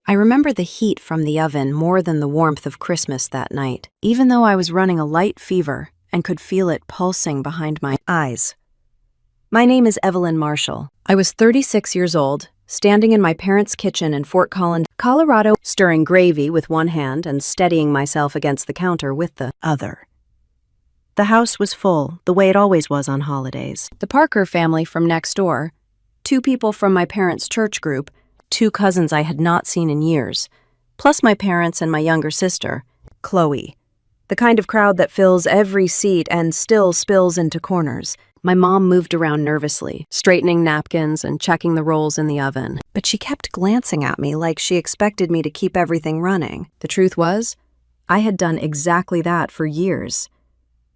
I remember the heat from the oven more than the warmth of Christmas that night, even though I was running a light fever and could feel it pulsing behind my eyes. My name is Evelyn Marshall. I was 36 years old, standing in my parents' kitchen in Fort Collins, Colorado, stirring gravy with one hand and steadying myself against the counter with the other. The house was full, the way it always was on holidays. The Parker family from next door, 2 people from my parents' church group, 2 cousins I had not seen in years, plus my parents and my younger sister, Chloe. The kind of crowd that fills every seat and still spills into corners. My mom moved around nervously, straightening napkins and checking the rolls in the oven. But she kept glancing at me like she expected me to keep everything running. The truth was, I had done exactly that for years.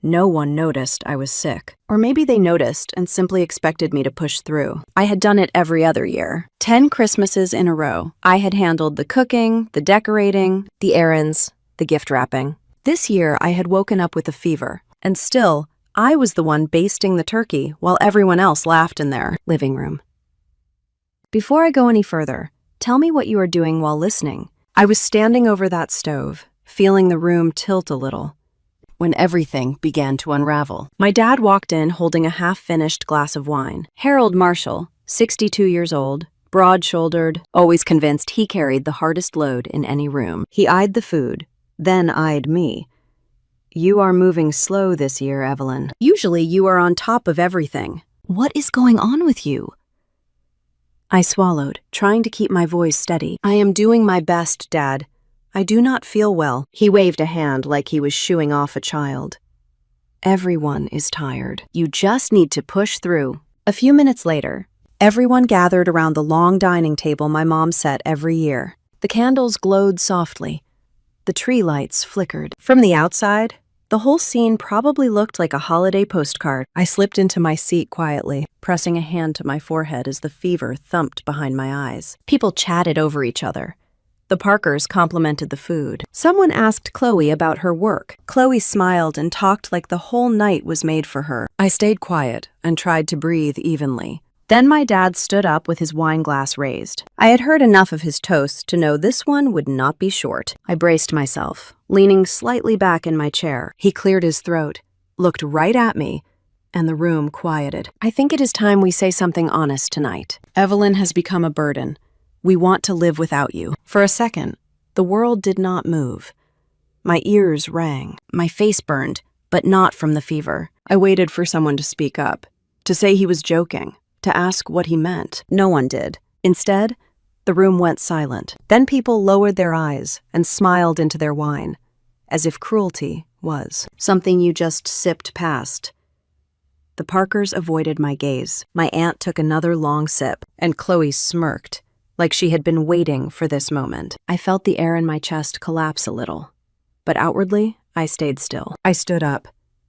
No one noticed I was sick. Or maybe they noticed and simply expected me to push through. I had done it every other year. 10 Christmases in a row. I had handled the cooking, the decorating, the errands, the gift wrapping. This year, I had woken up with a fever, and still, I was the one basting the turkey while everyone else laughed in their living room. Before I go any further, tell me what you are doing while listening. I was standing over that stove, feeling the room tilt a little, when everything began to unravel. My dad walked in holding a half-finished glass of wine. Harold Marshall, 62 years old, broad-shouldered, always convinced he carried the hardest load in any room. He eyed the food, then eyed me. "You are moving slow this year, Evelyn. Usually you are on top of everything. What is going on with you?" I swallowed, trying to keep my voice steady. "I am doing my best, Dad. I do not feel well." He waved a hand like he was shooing off a child. "Everyone is tired. You just need to push through." A few minutes later, everyone gathered around the long dining table my mom set every year. The candles glowed softly. The tree lights flickered. From the outside, the whole scene probably looked like a holiday postcard. I slipped into my seat quietly, pressing a hand to my forehead as the fever thumped behind my eyes. People chatted over each other. The Parkers complimented the food. Someone asked Chloe about her work. Chloe smiled and talked like the whole night was made for her. I stayed quiet and tried to breathe evenly. Then my dad stood up with his wine glass raised. I had heard enough of his toast to know this one would not be short. I braced myself, leaning slightly back in my chair. He cleared his throat, looked right at me, and the room quieted. "I think it is time we say something honest tonight. Evelyn has become a burden. We want to live without you." For a second, the world did not move. My ears rang. My face burned, but not from the fever. I waited for someone to speak up, to say he was joking, to ask what he meant. No one did. Instead, the room went silent. Then people lowered their eyes and smiled into their wine, as if cruelty was something you just sipped past. The Parkers avoided my gaze. My aunt took another long sip, and Chloe smirked, like she had been waiting for this moment. I felt the air in my chest collapse a little, but outwardly, I stayed still. I stood up.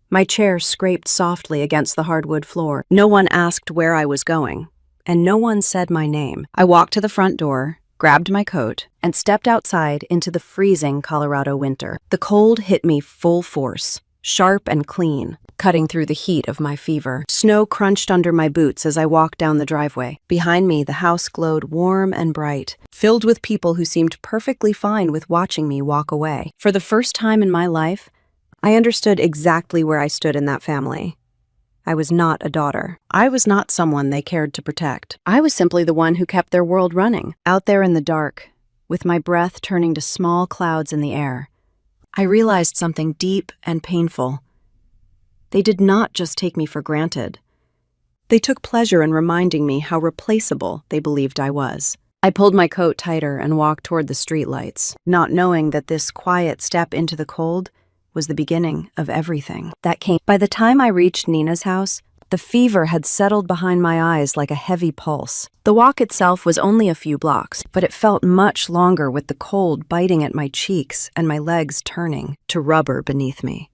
My chair scraped softly against the hardwood floor. No one asked where I was going, and no one said my name. I walked to the front door, grabbed my coat, and stepped outside into the freezing Colorado winter. The cold hit me full force, sharp and clean, cutting through the heat of my fever. Snow crunched under my boots as I walked down the driveway. Behind me, the house glowed warm and bright, filled with people who seemed perfectly fine with watching me walk away. For the first time in my life, I understood exactly where I stood in that family. I was not a daughter. I was not someone they cared to protect. I was simply the one who kept their world running. Out there in the dark, with my breath turning to small clouds in the air, I realized something deep and painful. They did not just take me for granted. They took pleasure in reminding me how replaceable they believed I was. I pulled my coat tighter and walked toward the streetlights, not knowing that this quiet step into the cold was the beginning of everything that came. By the time I reached Nina's house, the fever had settled behind my eyes like a heavy pulse. The walk itself was only a few blocks, but it felt much longer with the cold biting at my cheeks and my legs turning to rubber beneath me.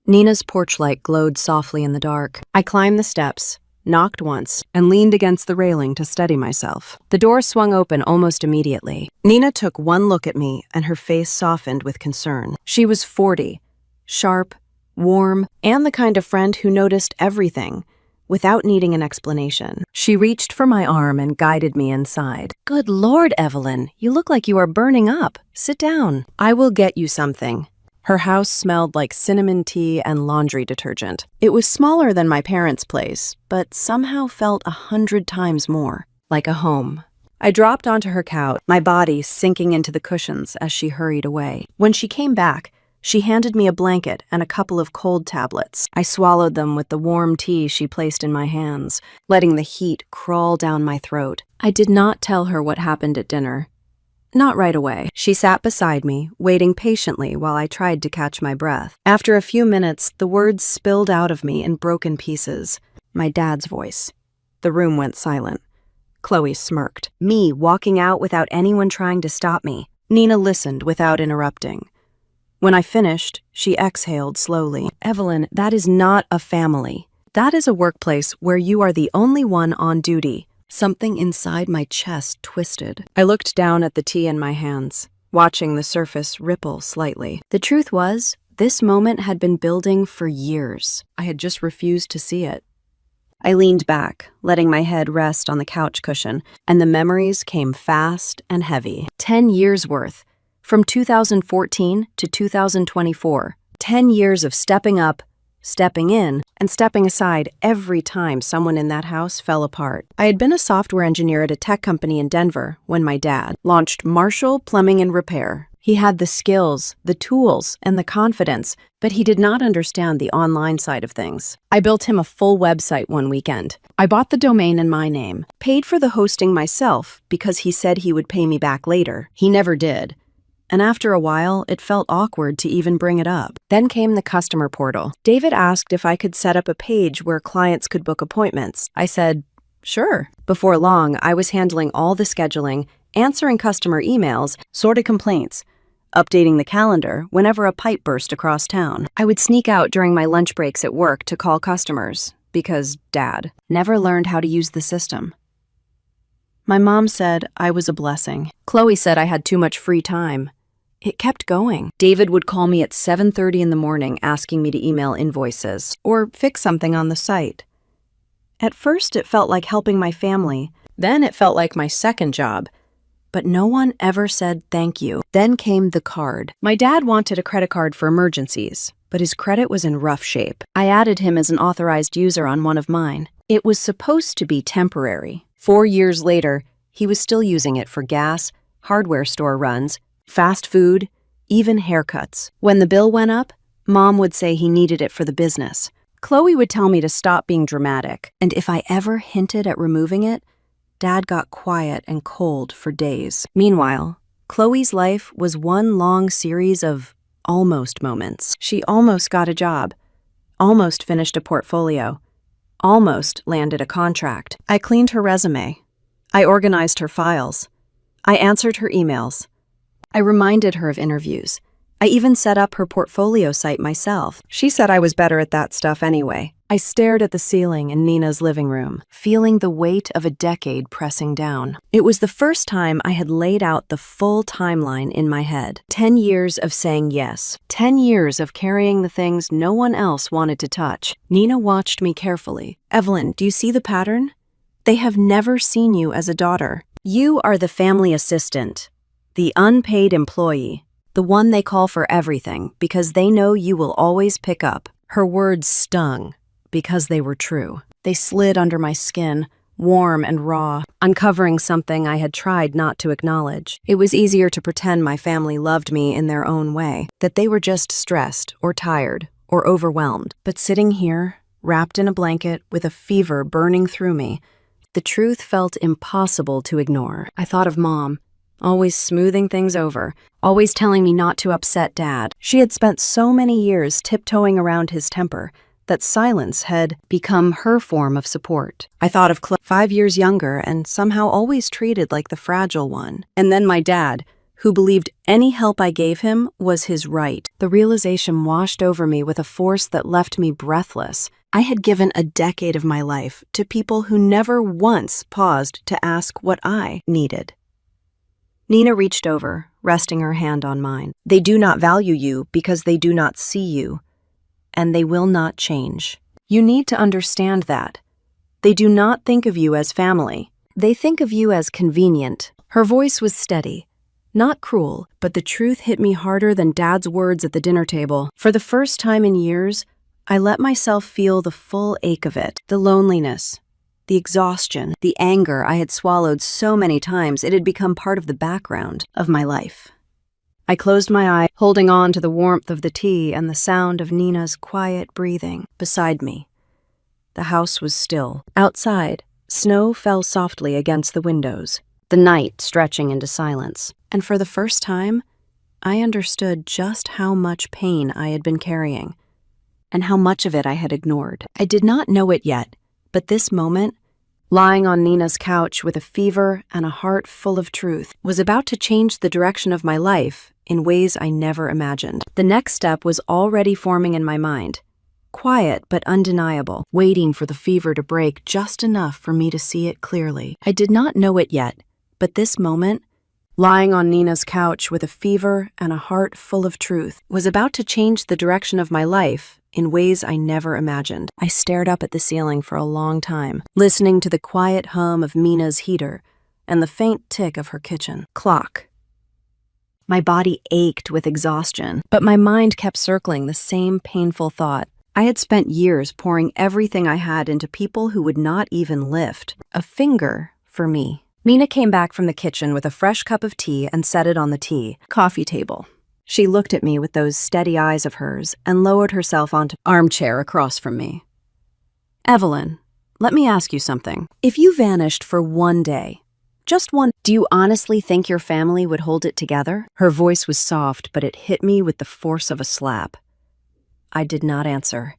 Nina's porch light glowed softly in the dark. I climbed the steps, knocked once, and leaned against the railing to steady myself. The door swung open almost immediately. Nina took one look at me, and her face softened with concern. She was 40, sharp, warm, and the kind of friend who noticed everything, without needing an explanation. She reached for my arm and guided me inside. "Good Lord, Evelyn, you look like you are burning up. Sit down. I will get you something." Her house smelled like cinnamon tea and laundry detergent. It was smaller than my parents' place, but somehow felt 100 times more like a home. I dropped onto her couch, my body sinking into the cushions as she hurried away. When she came back, she handed me a blanket and a couple of cold tablets. I swallowed them with the warm tea she placed in my hands, letting the heat crawl down my throat. I did not tell her what happened at dinner. Not right away. She sat beside me, waiting patiently while I tried to catch my breath. After a few minutes, the words spilled out of me in broken pieces. My dad's voice. The room went silent. Chloe smirked. Me walking out without anyone trying to stop me. Nina listened without interrupting. When I finished, she exhaled slowly. "Evelyn, that is not a family. That is a workplace where you are the only one on duty." Something inside my chest twisted. I looked down at the tea in my hands, watching the surface ripple slightly. The truth was, this moment had been building for years. I had just refused to see it. I leaned back, letting my head rest on the couch cushion, and the memories came fast and heavy. 10 years worth. From 2014 to 2024, 10 years of stepping up, stepping in, and stepping aside every time someone in that house fell apart. I had been a software engineer at a tech company in Denver when my dad launched Marshall Plumbing and Repair. He had the skills, the tools, and the confidence, but he did not understand the online side of things. I built him a full website one weekend. I bought the domain in my name, paid for the hosting myself because he said he would pay me back later. He never did. And after a while, it felt awkward to even bring it up. Then came the customer portal. David asked if I could set up a page where clients could book appointments. I said, sure. Before long, I was handling all the scheduling, answering customer emails, sorting complaints, updating the calendar whenever a pipe burst across town. I would sneak out during my lunch breaks at work to call customers because Dad never learned how to use the system. My mom said I was a blessing. Chloe said I had too much free time. It kept going. David would call me at 7:30 in the morning asking me to email invoices or fix something on the site. At first, it felt like helping my family. Then it felt like my second job. But no one ever said thank you. Then came the card. My dad wanted a credit card for emergencies, but his credit was in rough shape. I added him as an authorized user on one of mine. It was supposed to be temporary. 4 years later, he was still using it for gas, hardware store runs, fast food, even haircuts. When the bill went up, Mom would say he needed it for the business. Chloe would tell me to stop being dramatic, and if I ever hinted at removing it, Dad got quiet and cold for days. Meanwhile, Chloe's life was one long series of almost moments. She almost got a job, almost finished a portfolio, almost landed a contract. I cleaned her resume. I organized her files. I answered her emails. I reminded her of interviews. I even set up her portfolio site myself. She said I was better at that stuff anyway. I stared at the ceiling in Nina's living room, feeling the weight of a decade pressing down. It was the first time I had laid out the full timeline in my head. 10 years of saying yes. 10 years of carrying the things no one else wanted to touch. Nina watched me carefully. Evelyn, do you see the pattern? They have never seen you as a daughter. You are the family assistant, the unpaid employee, the one they call for everything because they know you will always pick up. Her words stung because they were true. They slid under my skin, warm and raw, uncovering something I had tried not to acknowledge. It was easier to pretend my family loved me in their own way, that they were just stressed or tired or overwhelmed. But sitting here, wrapped in a blanket with a fever burning through me, the truth felt impossible to ignore. I thought of Mom, always smoothing things over, always telling me not to upset Dad. She had spent so many years tiptoeing around his temper that silence had become her form of support. I thought of Chloe, 5 years younger and somehow always treated like the fragile one. And then my dad, who believed any help I gave him was his right. The realization washed over me with a force that left me breathless. I had given a decade of my life to people who never once paused to ask what I needed. Nina reached over, resting her hand on mine. They do not value you because they do not see you, and they will not change. You need to understand that. They do not think of you as family. They think of you as convenient. Her voice was steady, not cruel, but the truth hit me harder than Dad's words at the dinner table. For the first time in years, I let myself feel the full ache of it. The loneliness, the exhaustion, the anger I had swallowed so many times it had become part of the background of my life. I closed my eye, holding on to the warmth of the tea and the sound of Nina's quiet breathing beside me. The house was still. Outside, snow fell softly against the windows, the night stretching into silence. And for the first time, I understood just how much pain I had been carrying, and how much of it I had ignored. I did not know it yet, but this moment, lying on Nina's couch with a fever and a heart full of truth, was about to change the direction of my life in ways I never imagined. The next step was already forming in my mind. Quiet but undeniable, waiting for the fever to break just enough for me to see it clearly. I did not know it yet, but this moment, lying on Nina's couch with a fever and a heart full of truth, was about to change the direction of my life in ways I never imagined. I stared up at the ceiling for a long time, listening to the quiet hum of Mina's heater and the faint tick of her kitchen clock. My body ached with exhaustion, but my mind kept circling the same painful thought. I had spent years pouring everything I had into people who would not even lift a finger for me. Mina came back from the kitchen with a fresh cup of tea and set it on the coffee table. She looked at me with those steady eyes of hers and lowered herself onto the armchair across from me. "Evelyn, let me ask you something. If you vanished for one day, just one, do you honestly think your family would hold it together?" Her voice was soft, but it hit me with the force of a slap. I did not answer.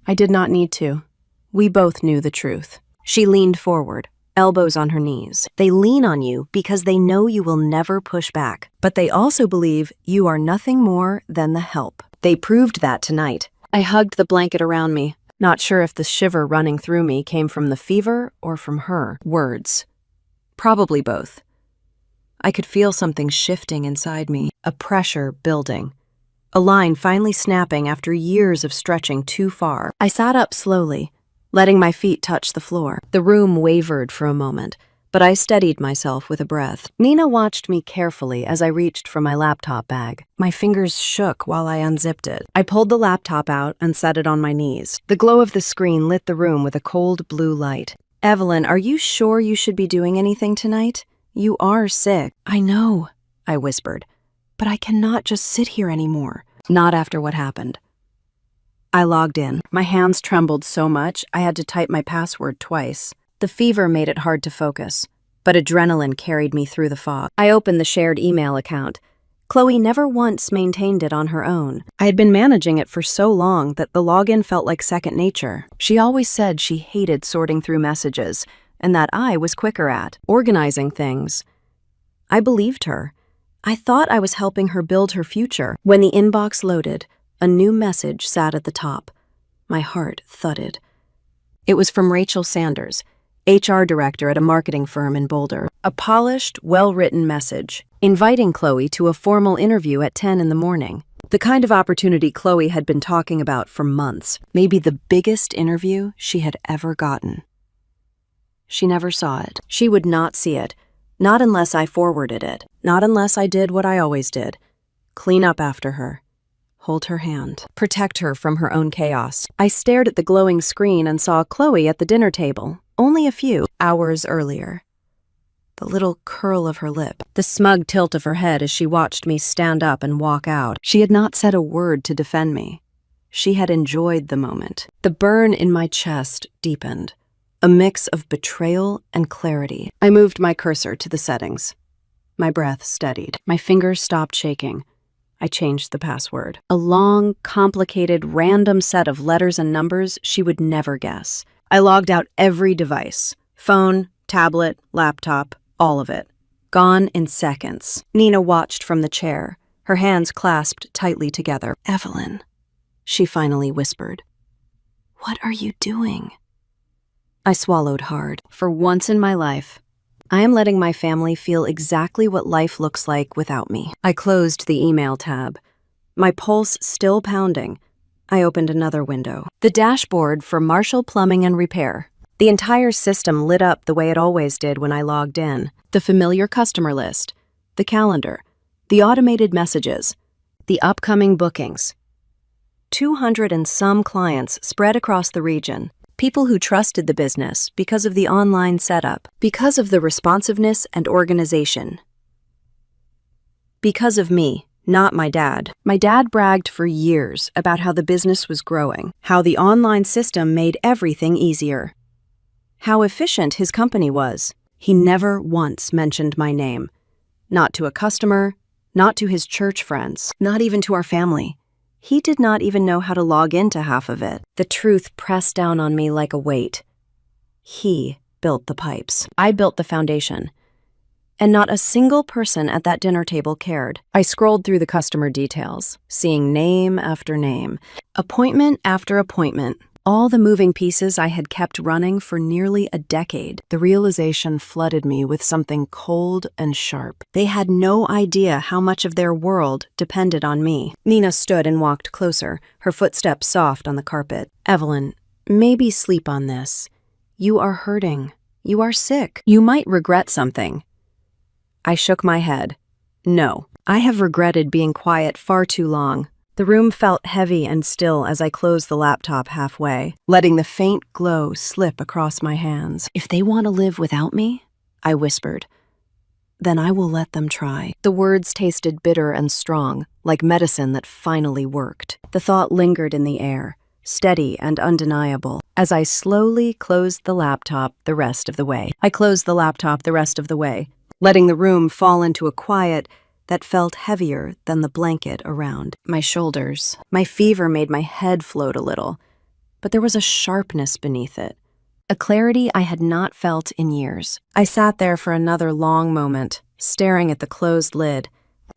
I did not need to. We both knew the truth. She leaned forward, elbows on her knees. They lean on you because they know you will never push back, but they also believe you are nothing more than the help. They proved that tonight. I hugged the blanket around me, not sure if the shiver running through me came from the fever or from her words. Probably both. I could feel something shifting inside me, a pressure building. A line finally snapping after years of stretching too far. I sat up slowly, letting my feet touch the floor. The room wavered for a moment, but I steadied myself with a breath. Nina watched me carefully as I reached for my laptop bag. My fingers shook while I unzipped it. I pulled the laptop out and set it on my knees. The glow of the screen lit the room with a cold blue light. "Evelyn, are you sure you should be doing anything tonight? You are sick." "I know," I whispered, "but I cannot just sit here anymore. Not after what happened." I logged in. My hands trembled so much I had to type my password twice. The fever made it hard to focus, but adrenaline carried me through the fog. I opened the shared email account. Chloe never once maintained it on her own. I had been managing it for so long that the login felt like second nature. She always said she hated sorting through messages, and that I was quicker at organizing things. I believed her. I thought I was helping her build her future. When the inbox loaded, a new message sat at the top. My heart thudded. It was from Rachel Sanders, HR director at a marketing firm in Boulder. A polished, well-written message, inviting Chloe to a formal interview at 10 in the morning. The kind of opportunity Chloe had been talking about for months, maybe the biggest interview she had ever gotten. She never saw it. She would not see it, not unless I forwarded it, not unless I did what I always did, clean up after her. Hold her hand. Protect her from her own chaos. I stared at the glowing screen and saw Chloe at the dinner table, only a few hours earlier. The little curl of her lip, the smug tilt of her head as she watched me stand up and walk out. She had not said a word to defend me. She had enjoyed the moment. The burn in my chest deepened, a mix of betrayal and clarity. I moved my cursor to the settings. My breath steadied. My fingers stopped shaking. I changed the password. A long, complicated, random set of letters and numbers she would never guess. I logged out every device. Phone, tablet, laptop, all of it. Gone in seconds. Nina watched from the chair, her hands clasped tightly together. "Evelyn," she finally whispered. "What are you doing?" I swallowed hard. For once in my life, I am letting my family feel exactly what life looks like without me. I closed the email tab. My pulse still pounding. I opened another window. The dashboard for Marshall Plumbing and Repair. The entire system lit up the way it always did when I logged in. The familiar customer list, the calendar, the automated messages, the upcoming bookings. 200 and some clients spread across the region. People who trusted the business because of the online setup, because of the responsiveness and organization. Because of me, not my dad. My dad bragged for years about how the business was growing, how the online system made everything easier, how efficient his company was. He never once mentioned my name. Not to a customer, not to his church friends, not even to our family. He did not even know how to log into half of it. The truth pressed down on me like a weight. He built the pipes. I built the foundation. And not a single person at that dinner table cared. I scrolled through the customer details, seeing name after name, appointment after appointment, all the moving pieces I had kept running for nearly a decade. The realization flooded me with something cold and sharp. They had no idea how much of their world depended on me. Nina stood and walked closer, her footsteps soft on the carpet. Evelyn, maybe sleep on this. You are hurting. You are sick. You might regret something. I shook my head. No, I have regretted being quiet far too long. The room felt heavy and still as I closed the laptop halfway, letting the faint glow slip across my hands. If they want to live without me, I whispered, then I will let them try. The words tasted bitter and strong, like medicine that finally worked. The thought lingered in the air, steady and undeniable, as I slowly closed the laptop the rest of the way. Letting the room fall into a quiet that felt heavier than the blanket around my shoulders. My fever made my head float a little, but there was a sharpness beneath it, a clarity I had not felt in years. I sat there for another long moment, staring at the closed lid,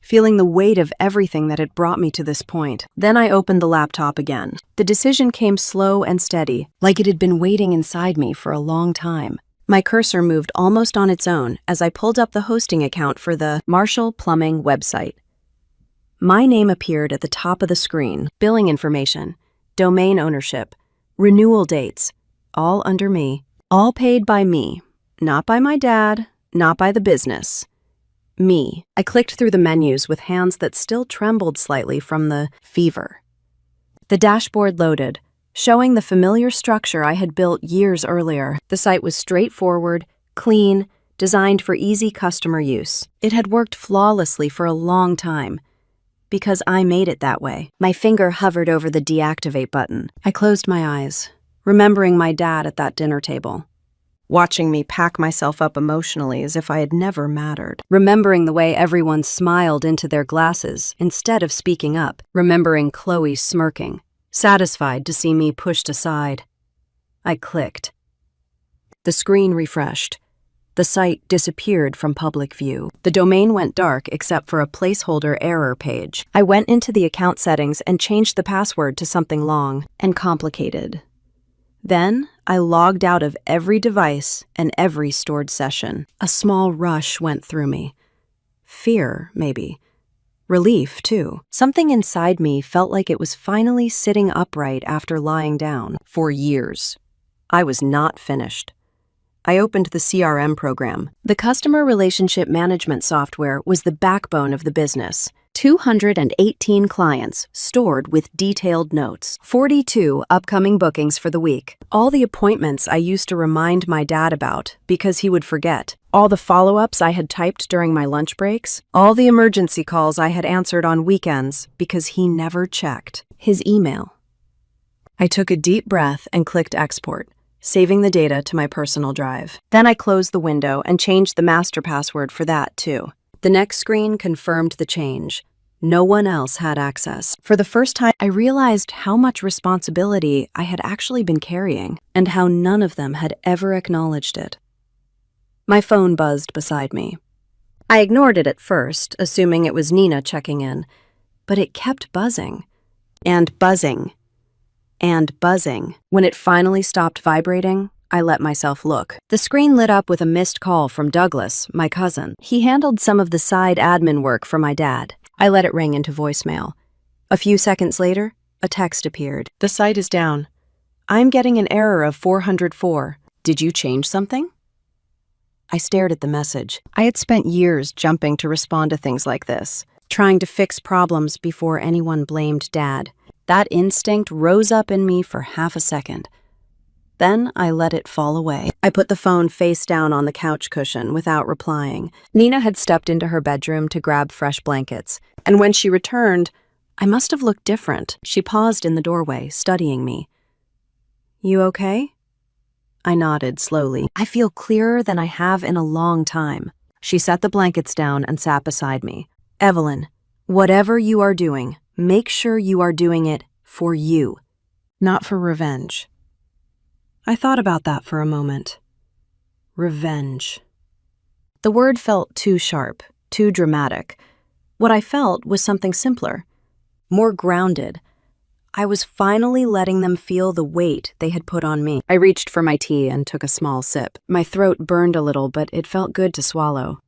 feeling the weight of everything that had brought me to this point. Then I opened the laptop again. The decision came slow and steady, like it had been waiting inside me for a long time. My cursor moved almost on its own as I pulled up the hosting account for the Marshall Plumbing website. My name appeared at the top of the screen, billing information, domain ownership, renewal dates, all under me, all paid by me, not by my dad, not by the business. Me. I clicked through the menus with hands that still trembled slightly from the fever. The dashboard loaded, showing the familiar structure I had built years earlier. The site was straightforward, clean, designed for easy customer use. It had worked flawlessly for a long time, because I made it that way. My finger hovered over the deactivate button. I closed my eyes, remembering my dad at that dinner table, watching me pack myself up emotionally as if I had never mattered, remembering the way everyone smiled into their glasses instead of speaking up, remembering Chloe smirking, satisfied to see me pushed aside. I clicked. The screen refreshed. The site disappeared from public view. The domain went dark except for a placeholder error page. I went into the account settings and changed the password to something long and complicated. Then I logged out of every device and every stored session. A small rush went through me. Fear, maybe. Relief, too. Something inside me felt like it was finally sitting upright after lying down. For years, I was not finished. I opened the CRM program. The customer relationship management software was the backbone of the business. 218 clients stored with detailed notes. 42 upcoming bookings for the week. All the appointments I used to remind my dad about because he would forget. All the follow-ups I had typed during my lunch breaks. All the emergency calls I had answered on weekends because he never checked. His email. I took a deep breath and clicked export, saving the data to my personal drive. Then I closed the window and changed the master password for that, too. The next screen confirmed the change. No one else had access. For the first time, I realized how much responsibility I had actually been carrying and how none of them had ever acknowledged it. My phone buzzed beside me. I ignored it at first, assuming it was Nina checking in, but it kept buzzing and buzzing and buzzing. When it finally stopped vibrating, I let myself look. The screen lit up with a missed call from Douglas, my cousin. He handled some of the side admin work for my dad. I let it ring into voicemail. A few seconds later, a text appeared. The site is down. I'm getting an error of 404. Did you change something? I stared at the message. I had spent years jumping to respond to things like this, trying to fix problems before anyone blamed Dad. That instinct rose up in me for half a second. Then I let it fall away. I put the phone face down on the couch cushion without replying. Nina had stepped into her bedroom to grab fresh blankets, and when she returned, I must have looked different. She paused in the doorway, studying me. You okay? I nodded slowly. I feel clearer than I have in a long time. She set the blankets down and sat beside me. Evelyn, whatever you are doing, make sure you are doing it for you, not for revenge. I thought about that for a moment. Revenge. The word felt too sharp, too dramatic. What I felt was something simpler, more grounded. I was finally letting them feel the weight they had put on me. I reached for my tea and took a small sip. My throat burned a little, but it felt good to swallow.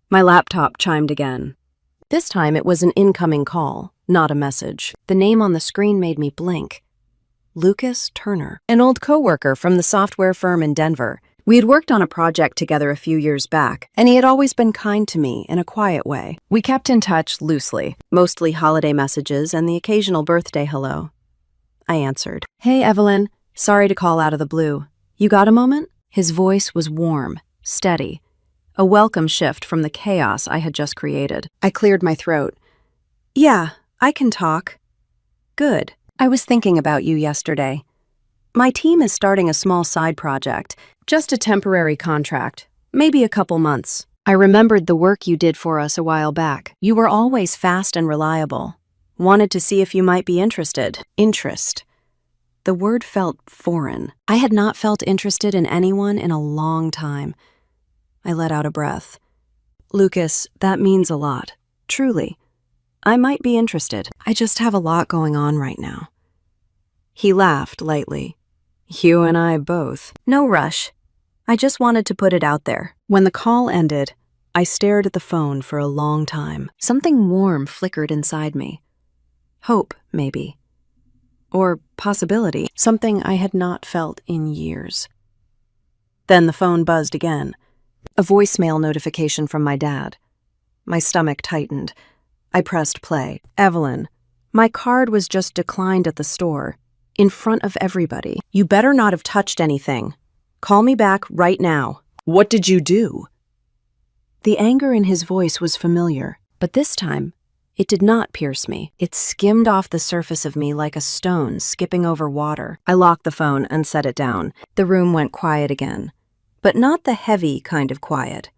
My laptop chimed again. This time it was an incoming call, not a message. The name on the screen made me blink. Lucas Turner, an old coworker from the software firm in Denver. We had worked on a project together a few years back, and he had always been kind to me in a quiet way. We kept in touch loosely, mostly holiday messages and the occasional birthday hello. I answered. Hey, Evelyn. Sorry to call out of the blue. You got a moment? His voice was warm, steady, a welcome shift from the chaos I had just created. I cleared my throat. Yeah, I can talk. Good. I was thinking about you yesterday. My team is starting a small side project, just a temporary contract, maybe a couple months. I remembered the work you did for us a while back. You were always fast and reliable. Wanted to see if you might be interested. Interest. The word felt foreign. I had not felt interested in anyone in a long time. I let out a breath. Lucas, that means a lot. Truly. I might be interested. I just have a lot going on right now. He laughed lightly. You and I both. No rush. I just wanted to put it out there. When the call ended, I stared at the phone for a long time. Something warm flickered inside me. Hope, maybe. Or possibility. Something I had not felt in years. Then the phone buzzed again. A voicemail notification from my dad. My stomach tightened. I pressed play. Evelyn, my card was just declined at the store. In front of everybody. You better not have touched anything. Call me back right now. What did you do? The anger in his voice was familiar, but this time, it did not pierce me. It skimmed off the surface of me like a stone skipping over water. I locked the phone and set it down. The room went quiet again, but not the heavy kind of quiet.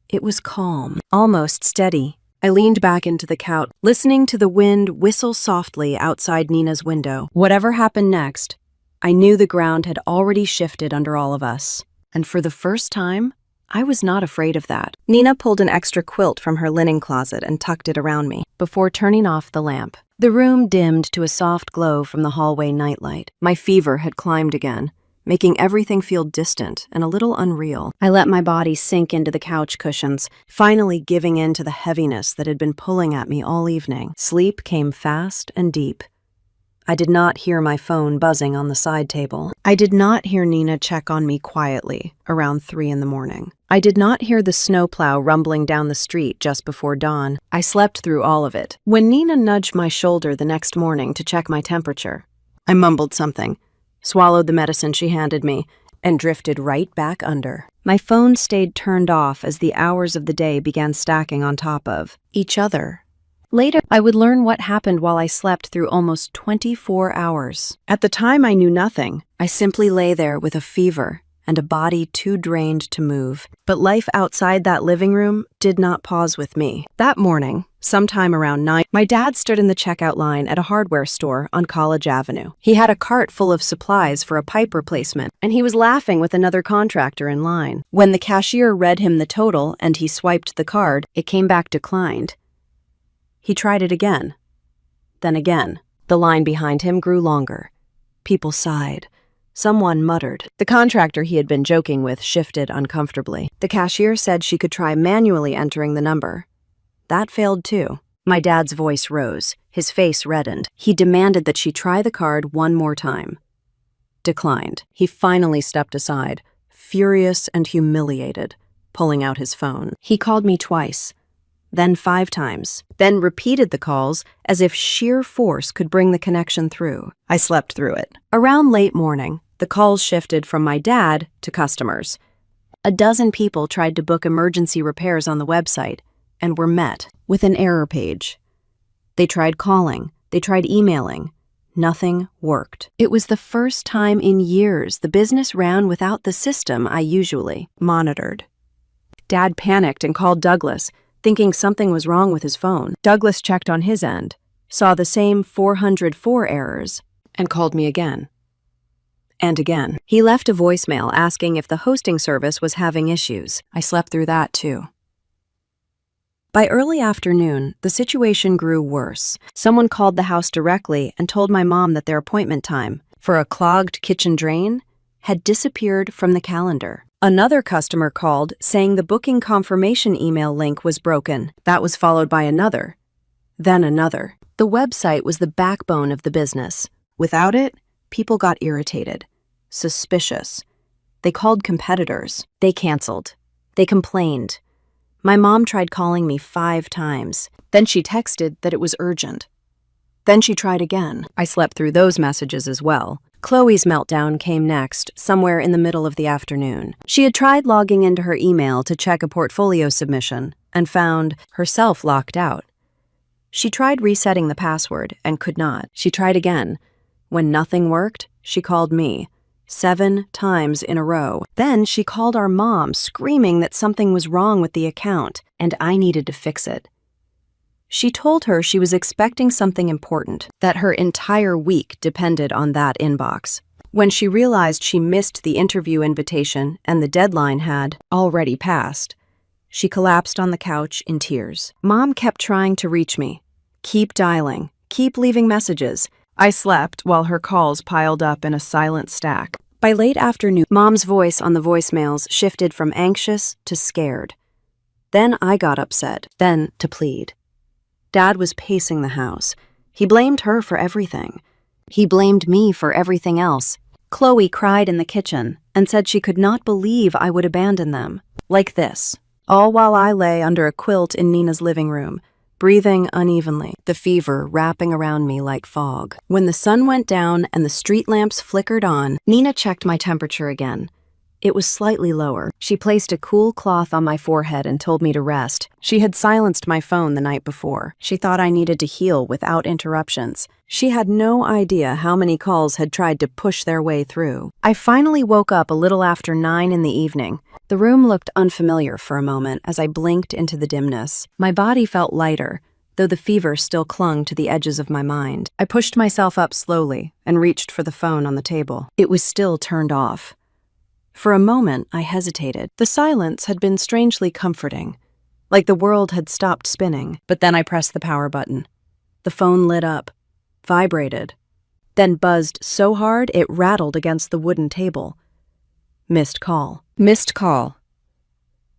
It was calm, almost steady. I leaned back into the couch, listening to the wind whistle softly outside Nina's window. Whatever happened next, I knew the ground had already shifted under all of us. And for the first time, I was not afraid of that. Nina pulled an extra quilt from her linen closet and tucked it around me before turning off the lamp. The room dimmed to a soft glow from the hallway nightlight. My fever had climbed again, making everything feel distant and a little unreal. I let my body sink into the couch cushions, finally giving in to the heaviness that had been pulling at me all evening. Sleep came fast and deep. I did not hear my phone buzzing on the side table. I did not hear Nina check on me quietly around 3 a.m. I did not hear the snowplow rumbling down the street just before dawn. I slept through all of it. When Nina nudged my shoulder the next morning to check my temperature, I mumbled something, swallowed the medicine she handed me, and drifted right back under. My phone stayed turned off as the hours of the day began stacking on top of each other. Later, I would learn what happened while I slept through almost 24 hours. At the time, I knew nothing. I simply lay there with a fever and a body too drained to move. But life outside that living room did not pause with me. That morning, sometime around 9, my dad stood in the checkout line at a hardware store on College Avenue. He had a cart full of supplies for a pipe replacement, and he was laughing with another contractor in line. When the cashier read him the total and he swiped the card, it came back declined. He tried it again. Then again. The line behind him grew longer. People sighed. Someone muttered. The contractor he had been joking with shifted uncomfortably. The cashier said she could try manually entering the number. That failed too. My dad's voice rose. His face reddened. He demanded that she try the card one more time. Declined. He finally stepped aside, furious and humiliated, pulling out his phone. He called me twice, then 5 times, then repeated the calls as if sheer force could bring the connection through. I slept through it. Around late morning, the calls shifted from my dad to customers. A dozen people tried to book emergency repairs on the website and were met with an error page. They tried calling, they tried emailing. Nothing worked. It was the first time in years the business ran without the system I usually monitored. Dad panicked and called Douglas, thinking something was wrong with his phone. Douglas checked on his end, saw the same 404 errors, and called me again. And again. He left a voicemail asking if the hosting service was having issues. I slept through that too. By early afternoon, the situation grew worse. Someone called the house directly and told my mom that their appointment time for a clogged kitchen drain had disappeared from the calendar. Another customer called saying the booking confirmation email link was broken. That was followed by another, then another. The website was the backbone of the business. Without it, people got irritated, suspicious. They called competitors. They canceled. They complained. My mom tried calling me 5 times. Then she texted that it was urgent. Then she tried again. I slept through those messages as well. Chloe's meltdown came next, somewhere in the middle of the afternoon. She had tried logging into her email to check a portfolio submission and found herself locked out. She tried resetting the password and could not. She tried again. When nothing worked, she called me 7 times in a row. Then she called our mom, screaming that something was wrong with the account and I needed to fix it. She told her she was expecting something important, that her entire week depended on that inbox. When she realized she missed the interview invitation and the deadline had already passed, she collapsed on the couch in tears. Mom kept trying to reach me. Keep dialing, keep leaving messages. I slept while her calls piled up in a silent stack. By late afternoon, Mom's voice on the voicemails shifted from anxious to scared. Then I got upset, then to plead. Dad was pacing the house. He blamed her for everything. He blamed me for everything else. Chloe cried in the kitchen and said she could not believe I would abandon them. Like this, all while I lay under a quilt in Nina's living room, breathing unevenly, the fever wrapping around me like fog. When the sun went down and the street lamps flickered on, Nina checked my temperature again. It was slightly lower. She placed a cool cloth on my forehead and told me to rest. She had silenced my phone the night before. She thought I needed to heal without interruptions. She had no idea how many calls had tried to push their way through. I finally woke up a little after 9 in the evening. The room looked unfamiliar for a moment as I blinked into the dimness. My body felt lighter, though the fever still clung to the edges of my mind. I pushed myself up slowly and reached for the phone on the table. It was still turned off. For a moment, I hesitated. The silence had been strangely comforting, like the world had stopped spinning. But then I pressed the power button. The phone lit up, vibrated, then buzzed so hard it rattled against the wooden table. Missed call. Missed call.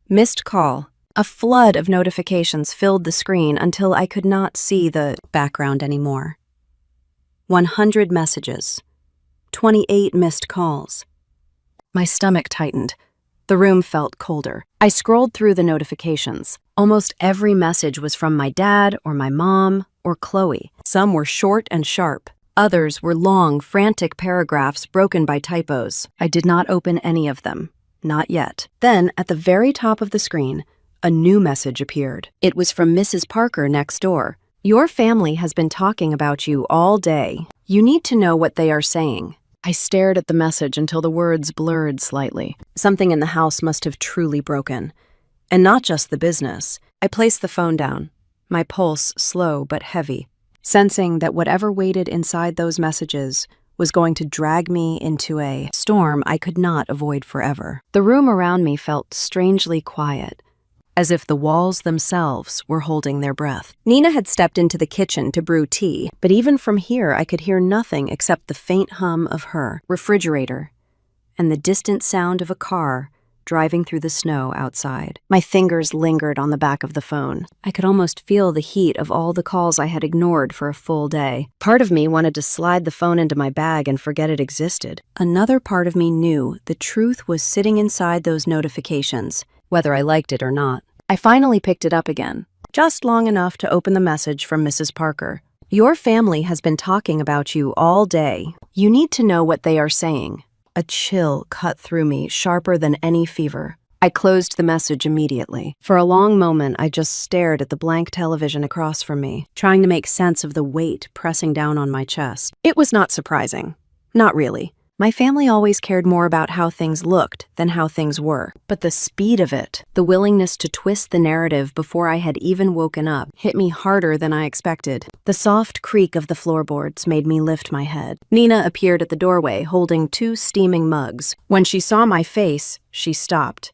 Missed call. A flood of notifications filled the screen until I could not see the background anymore. 100 messages. 28 missed calls. My stomach tightened. The room felt colder. I scrolled through the notifications. Almost every message was from my dad or my mom or Chloe. Some were short and sharp. Others were long, frantic paragraphs broken by typos. I did not open any of them. Not yet. Then, at the very top of the screen, a new message appeared. It was from Mrs. Parker next door. Your family has been talking about you all day. You need to know what they are saying. I stared at the message until the words blurred slightly. Something in the house must have truly broken. And not just the business. I placed the phone down, my pulse slow but heavy, sensing that whatever waited inside those messages was going to drag me into a storm I could not avoid forever. The room around me felt strangely quiet, as if the walls themselves were holding their breath. Nina had stepped into the kitchen to brew tea, but even from here I could hear nothing except the faint hum of her refrigerator and the distant sound of a car driving through the snow outside. My fingers lingered on the back of the phone. I could almost feel the heat of all the calls I had ignored for a full day. Part of me wanted to slide the phone into my bag and forget it existed. Another part of me knew the truth was sitting inside those notifications, whether I liked it or not. I finally picked it up again, just long enough to open the message from Mrs. Parker. Your family has been talking about you all day. You need to know what they are saying. A chill cut through me, sharper than any fever. I closed the message immediately. For a long moment, I just stared at the blank television across from me, trying to make sense of the weight pressing down on my chest. It was not surprising. Not really. My family always cared more about how things looked than how things were. But the speed of it, the willingness to twist the narrative before I had even woken up, hit me harder than I expected. The soft creak of the floorboards made me lift my head. Nina appeared at the doorway holding 2 steaming mugs. When she saw my face, she stopped.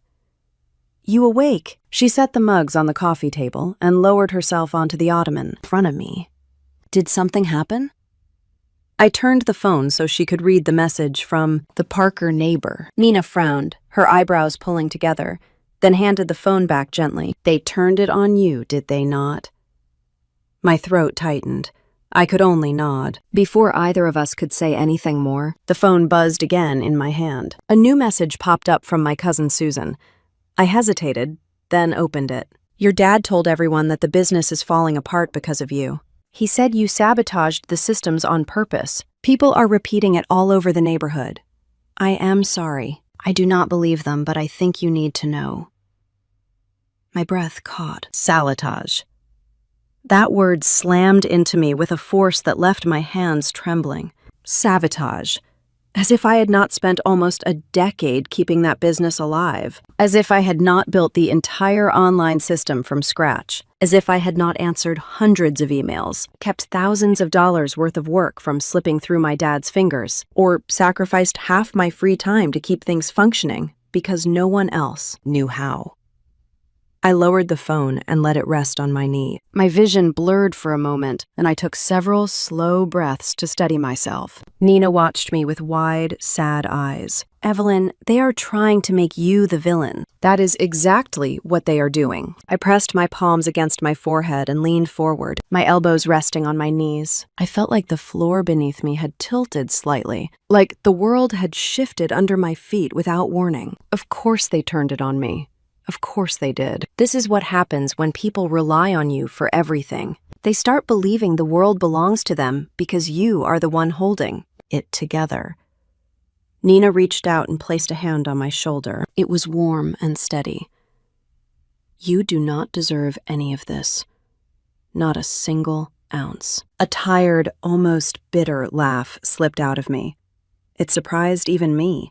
"You awake?" She set the mugs on the coffee table and lowered herself onto the ottoman in front of me. "Did something happen?" I turned the phone so she could read the message from the Parker neighbor. Nina frowned, her eyebrows pulling together, then handed the phone back gently. "They turned it on you, did they not?" My throat tightened. I could only nod. Before either of us could say anything more, the phone buzzed again in my hand. A new message popped up from my cousin Susan. I hesitated, then opened it. "Your dad told everyone that the business is falling apart because of you. He said you sabotaged the systems on purpose. People are repeating it all over the neighborhood. I am sorry. I do not believe them, but I think you need to know." My breath caught. Sabotage. That word slammed into me with a force that left my hands trembling. Sabotage. As if I had not spent almost a decade keeping that business alive. As if I had not built the entire online system from scratch. As if I had not answered hundreds of emails, kept thousands of dollars worth of work from slipping through my dad's fingers, or sacrificed half my free time to keep things functioning because no one else knew how. I lowered the phone and let it rest on my knee. My vision blurred for a moment, and I took several slow breaths to steady myself. Nina watched me with wide, sad eyes. "Evelyn, they are trying to make you the villain. That is exactly what they are doing." I pressed my palms against my forehead and leaned forward, my elbows resting on my knees. I felt like the floor beneath me had tilted slightly, like the world had shifted under my feet without warning. Of course they turned it on me. Of course they did. This is what happens when people rely on you for everything. They start believing the world belongs to them because you are the one holding it together. Nina reached out and placed a hand on my shoulder. It was warm and steady. "You do not deserve any of this. Not a single ounce." A tired, almost bitter laugh slipped out of me. It surprised even me.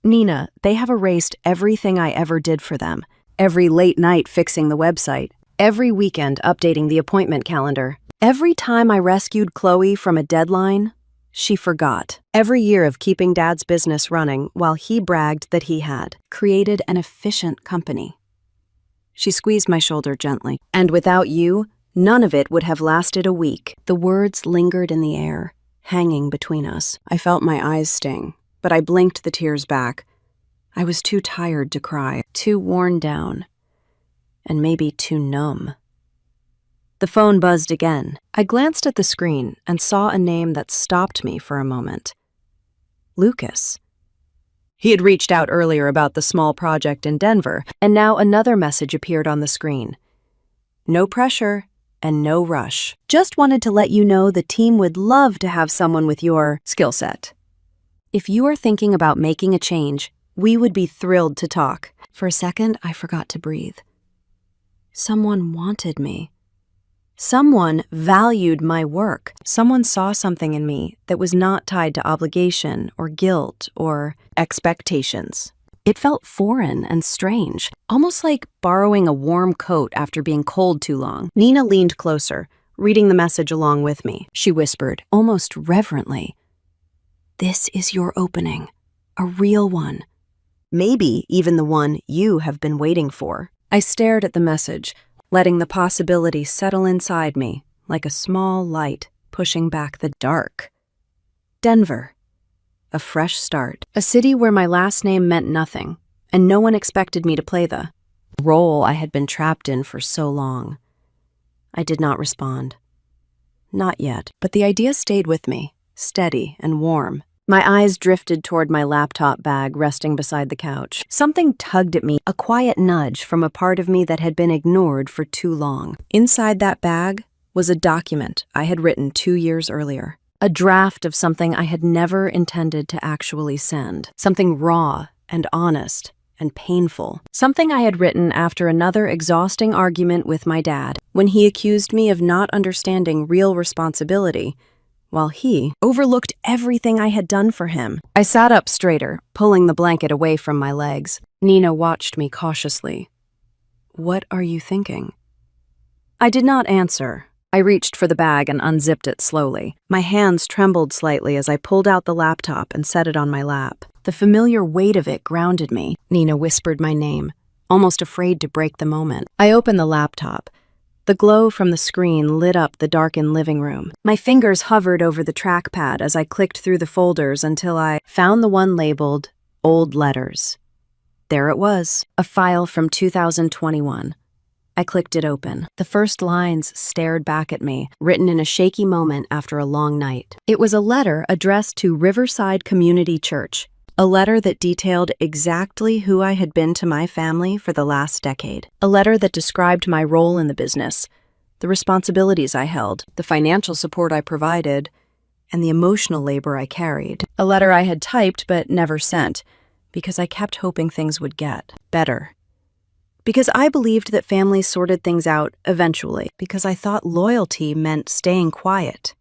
"Nina, they have erased everything I ever did for them. Every late night fixing the website. Every weekend updating the appointment calendar. Every time I rescued Chloe from a deadline, she forgot. Every year of keeping Dad's business running while he bragged that he had created an efficient company." She squeezed my shoulder gently. "And without you, none of it would have lasted a week." The words lingered in the air, hanging between us. I felt my eyes sting, but I blinked the tears back. I was too tired to cry, too worn down, and maybe too numb. The phone buzzed again. I glanced at the screen and saw a name that stopped me for a moment. Lucas. He had reached out earlier about the small project in Denver, and now another message appeared on the screen. "No pressure and no rush. Just wanted to let you know the team would love to have someone with your skill set. If you are thinking about making a change, we would be thrilled to talk." For a second, I forgot to breathe. Someone wanted me. Someone valued my work. Someone saw something in me that was not tied to obligation or guilt or expectations. It felt foreign and strange, almost like borrowing a warm coat after being cold too long. Nina leaned closer, reading the message along with me. She whispered, almost reverently, "This is your opening, a real one. Maybe even the one you have been waiting for." I stared at the message, letting the possibility settle inside me like a small light pushing back the dark. Denver. A fresh start. A city where my last name meant nothing, and no one expected me to play the role I had been trapped in for so long. I did not respond. Not yet, but the idea stayed with me, steady and warm. My eyes drifted toward my laptop bag resting beside the couch. Something tugged at me, a quiet nudge from a part of me that had been ignored for too long. Inside that bag was a document I had written 2 years earlier. A draft of something I had never intended to actually send. Something raw and honest and painful. Something I had written after another exhausting argument with my dad, when he accused me of not understanding real responsibility, while he overlooked everything I had done for him. I sat up straighter, pulling the blanket away from my legs. Nina watched me cautiously. "What are you thinking?" I did not answer. I reached for the bag and unzipped it slowly. My hands trembled slightly as I pulled out the laptop and set it on my lap. The familiar weight of it grounded me. Nina whispered my name, almost afraid to break the moment. I opened the laptop. The glow from the screen lit up the darkened living room. My fingers hovered over the trackpad as I clicked through the folders until I found the one labeled Old Letters. There it was, a file from 2021. I clicked it open. The first lines stared back at me, written in a shaky moment after a long night. It was a letter addressed to Riverside Community Church, a letter that detailed exactly who I had been to my family for the last decade. A letter that described my role in the business, the responsibilities I held, the financial support I provided, and the emotional labor I carried. A letter I had typed but never sent, because I kept hoping things would get better. Because I believed that families sorted things out eventually. Because I thought loyalty meant staying quiet.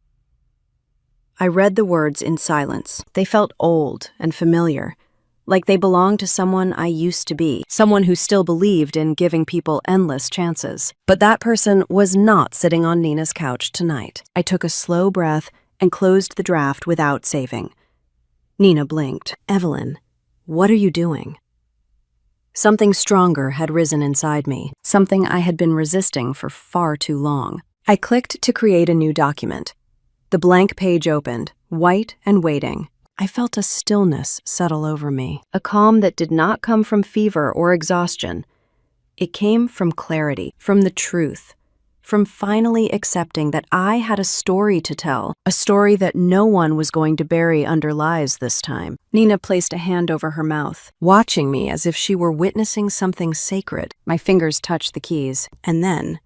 I read the words in silence. They felt old and familiar, like they belonged to someone I used to be, someone who still believed in giving people endless chances. But that person was not sitting on Nina's couch tonight. I took a slow breath and closed the draft without saving. Nina blinked. "Evelyn, what are you doing?" Something stronger had risen inside me, something I had been resisting for far too long. I clicked to create a new document. The blank page opened, white and waiting. I felt a stillness settle over me, a calm that did not come from fever or exhaustion. It came from clarity, from the truth, from finally accepting that I had a story to tell, a story that no one was going to bury under lies this time. Nina placed a hand over her mouth, watching me as if she were witnessing something sacred. My fingers touched the keys, and then,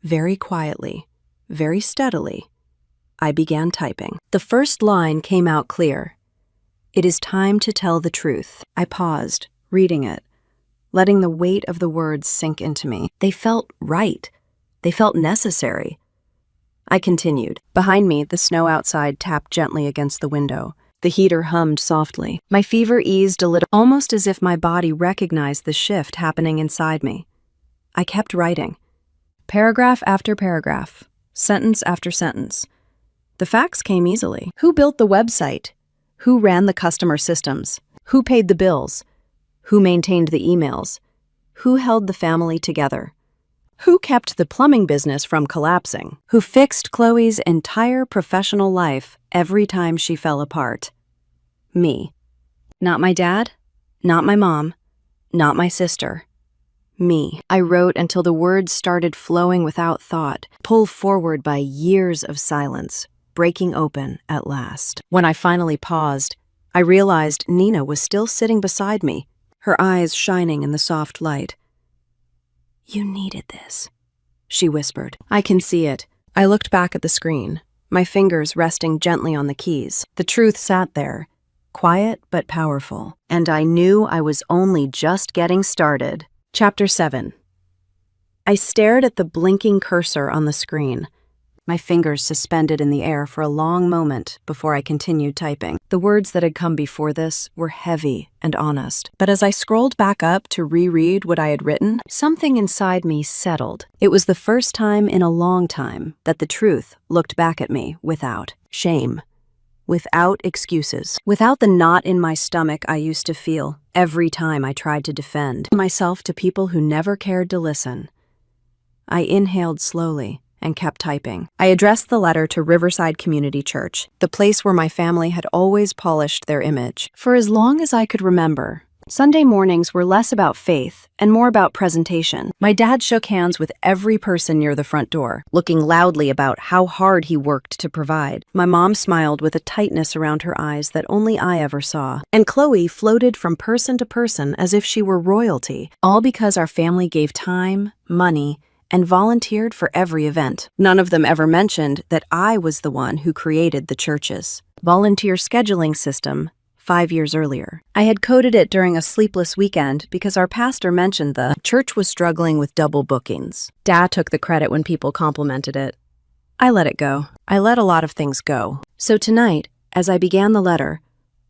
very quietly, very steadily, I began typing. The first line came out clear. "It is time to tell the truth." I paused, reading it, letting the weight of the words sink into me. They felt right. They felt necessary. I continued. Behind me, the snow outside tapped gently against the window. The heater hummed softly. My fever eased a little, almost as if my body recognized the shift happening inside me. I kept writing. Paragraph after paragraph, sentence after sentence. The facts came easily. Who built the website? Who ran the customer systems? Who paid the bills? Who maintained the emails? Who held the family together? Who kept the plumbing business from collapsing? Who fixed Chloe's entire professional life every time she fell apart? Me. Not my dad, not my mom, not my sister. Me. I wrote until the words started flowing without thought, pulled forward by years of silence, breaking open at last. When I finally paused, I realized Nina was still sitting beside me, her eyes shining in the soft light. "You needed this," she whispered. "I can see it." I looked back at the screen, my fingers resting gently on the keys. The truth sat there, quiet but powerful, and I knew I was only just getting started. Chapter 7. I stared at the blinking cursor on the screen, my fingers suspended in the air for a long moment before I continued typing. The words that had come before this were heavy and honest, but as I scrolled back up to reread what I had written, something inside me settled. It was the first time in a long time that the truth looked back at me without shame, without excuses, without the knot in my stomach I used to feel every time I tried to defend myself to people who never cared to listen. I inhaled slowly and kept typing. I addressed the letter to Riverside Community Church, the place where my family had always polished their image. For as long as I could remember, Sunday mornings were less about faith and more about presentation. My dad shook hands with every person near the front door, looking loudly about how hard he worked to provide. My mom smiled with a tightness around her eyes that only I ever saw. And Chloe floated from person to person as if she were royalty, all because our family gave time, money, and volunteered for every event. None of them ever mentioned that I was the one who created the church's volunteer scheduling system 5 years earlier. I had coded it during a sleepless weekend because our pastor mentioned the church was struggling with double bookings. Dad took the credit when people complimented it. I let it go. I let a lot of things go. So tonight, as I began the letter,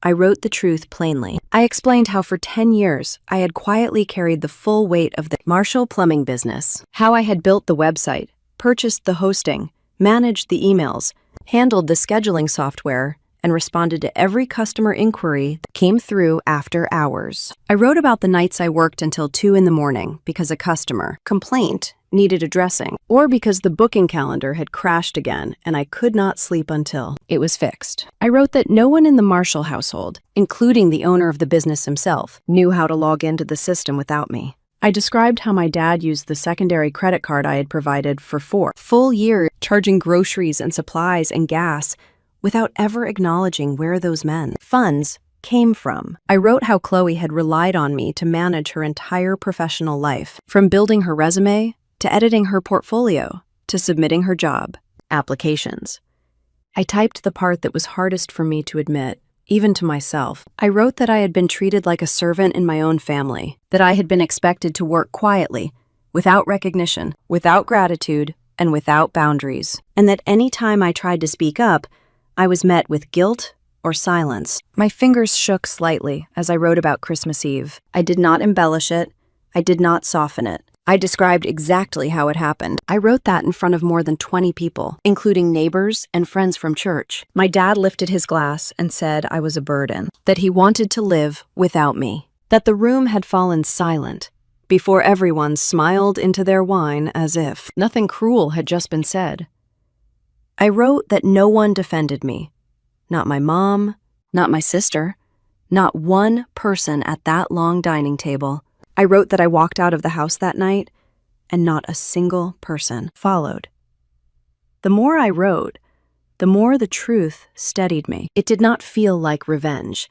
I wrote the truth plainly. I explained how for 10 years I had quietly carried the full weight of the Marshall plumbing business, how I had built the website, purchased the hosting, managed the emails, handled the scheduling software, and responded to every customer inquiry that came through after hours. I wrote about the nights I worked until 2 in the morning because a customer complaint needed addressing, or because the booking calendar had crashed again and I could not sleep until it was fixed. I wrote that no one in the Marshall household, including the owner of the business himself, knew how to log into the system without me. I described how my dad used the secondary credit card I had provided for 4 full years, charging groceries and supplies and gas, without ever acknowledging where those funds came from. I wrote how Chloe had relied on me to manage her entire professional life, from building her resume, to editing her portfolio, to submitting her job applications. I typed the part that was hardest for me to admit, even to myself. I wrote that I had been treated like a servant in my own family, that I had been expected to work quietly, without recognition, without gratitude, and without boundaries, and that any time I tried to speak up, I was met with guilt or silence. My fingers shook slightly as I wrote about Christmas Eve. I did not embellish it. I did not soften it. I described exactly how it happened. I wrote that in front of more than 20 people, including neighbors and friends from church. My dad lifted his glass and said I was a burden, that he wanted to live without me, that the room had fallen silent before everyone smiled into their wine as if nothing cruel had just been said. I wrote that no one defended me. Not my mom, not my sister, not one person at that long dining table. I wrote that I walked out of the house that night, and not a single person followed. The more I wrote, the more the truth steadied me. It did not feel like revenge.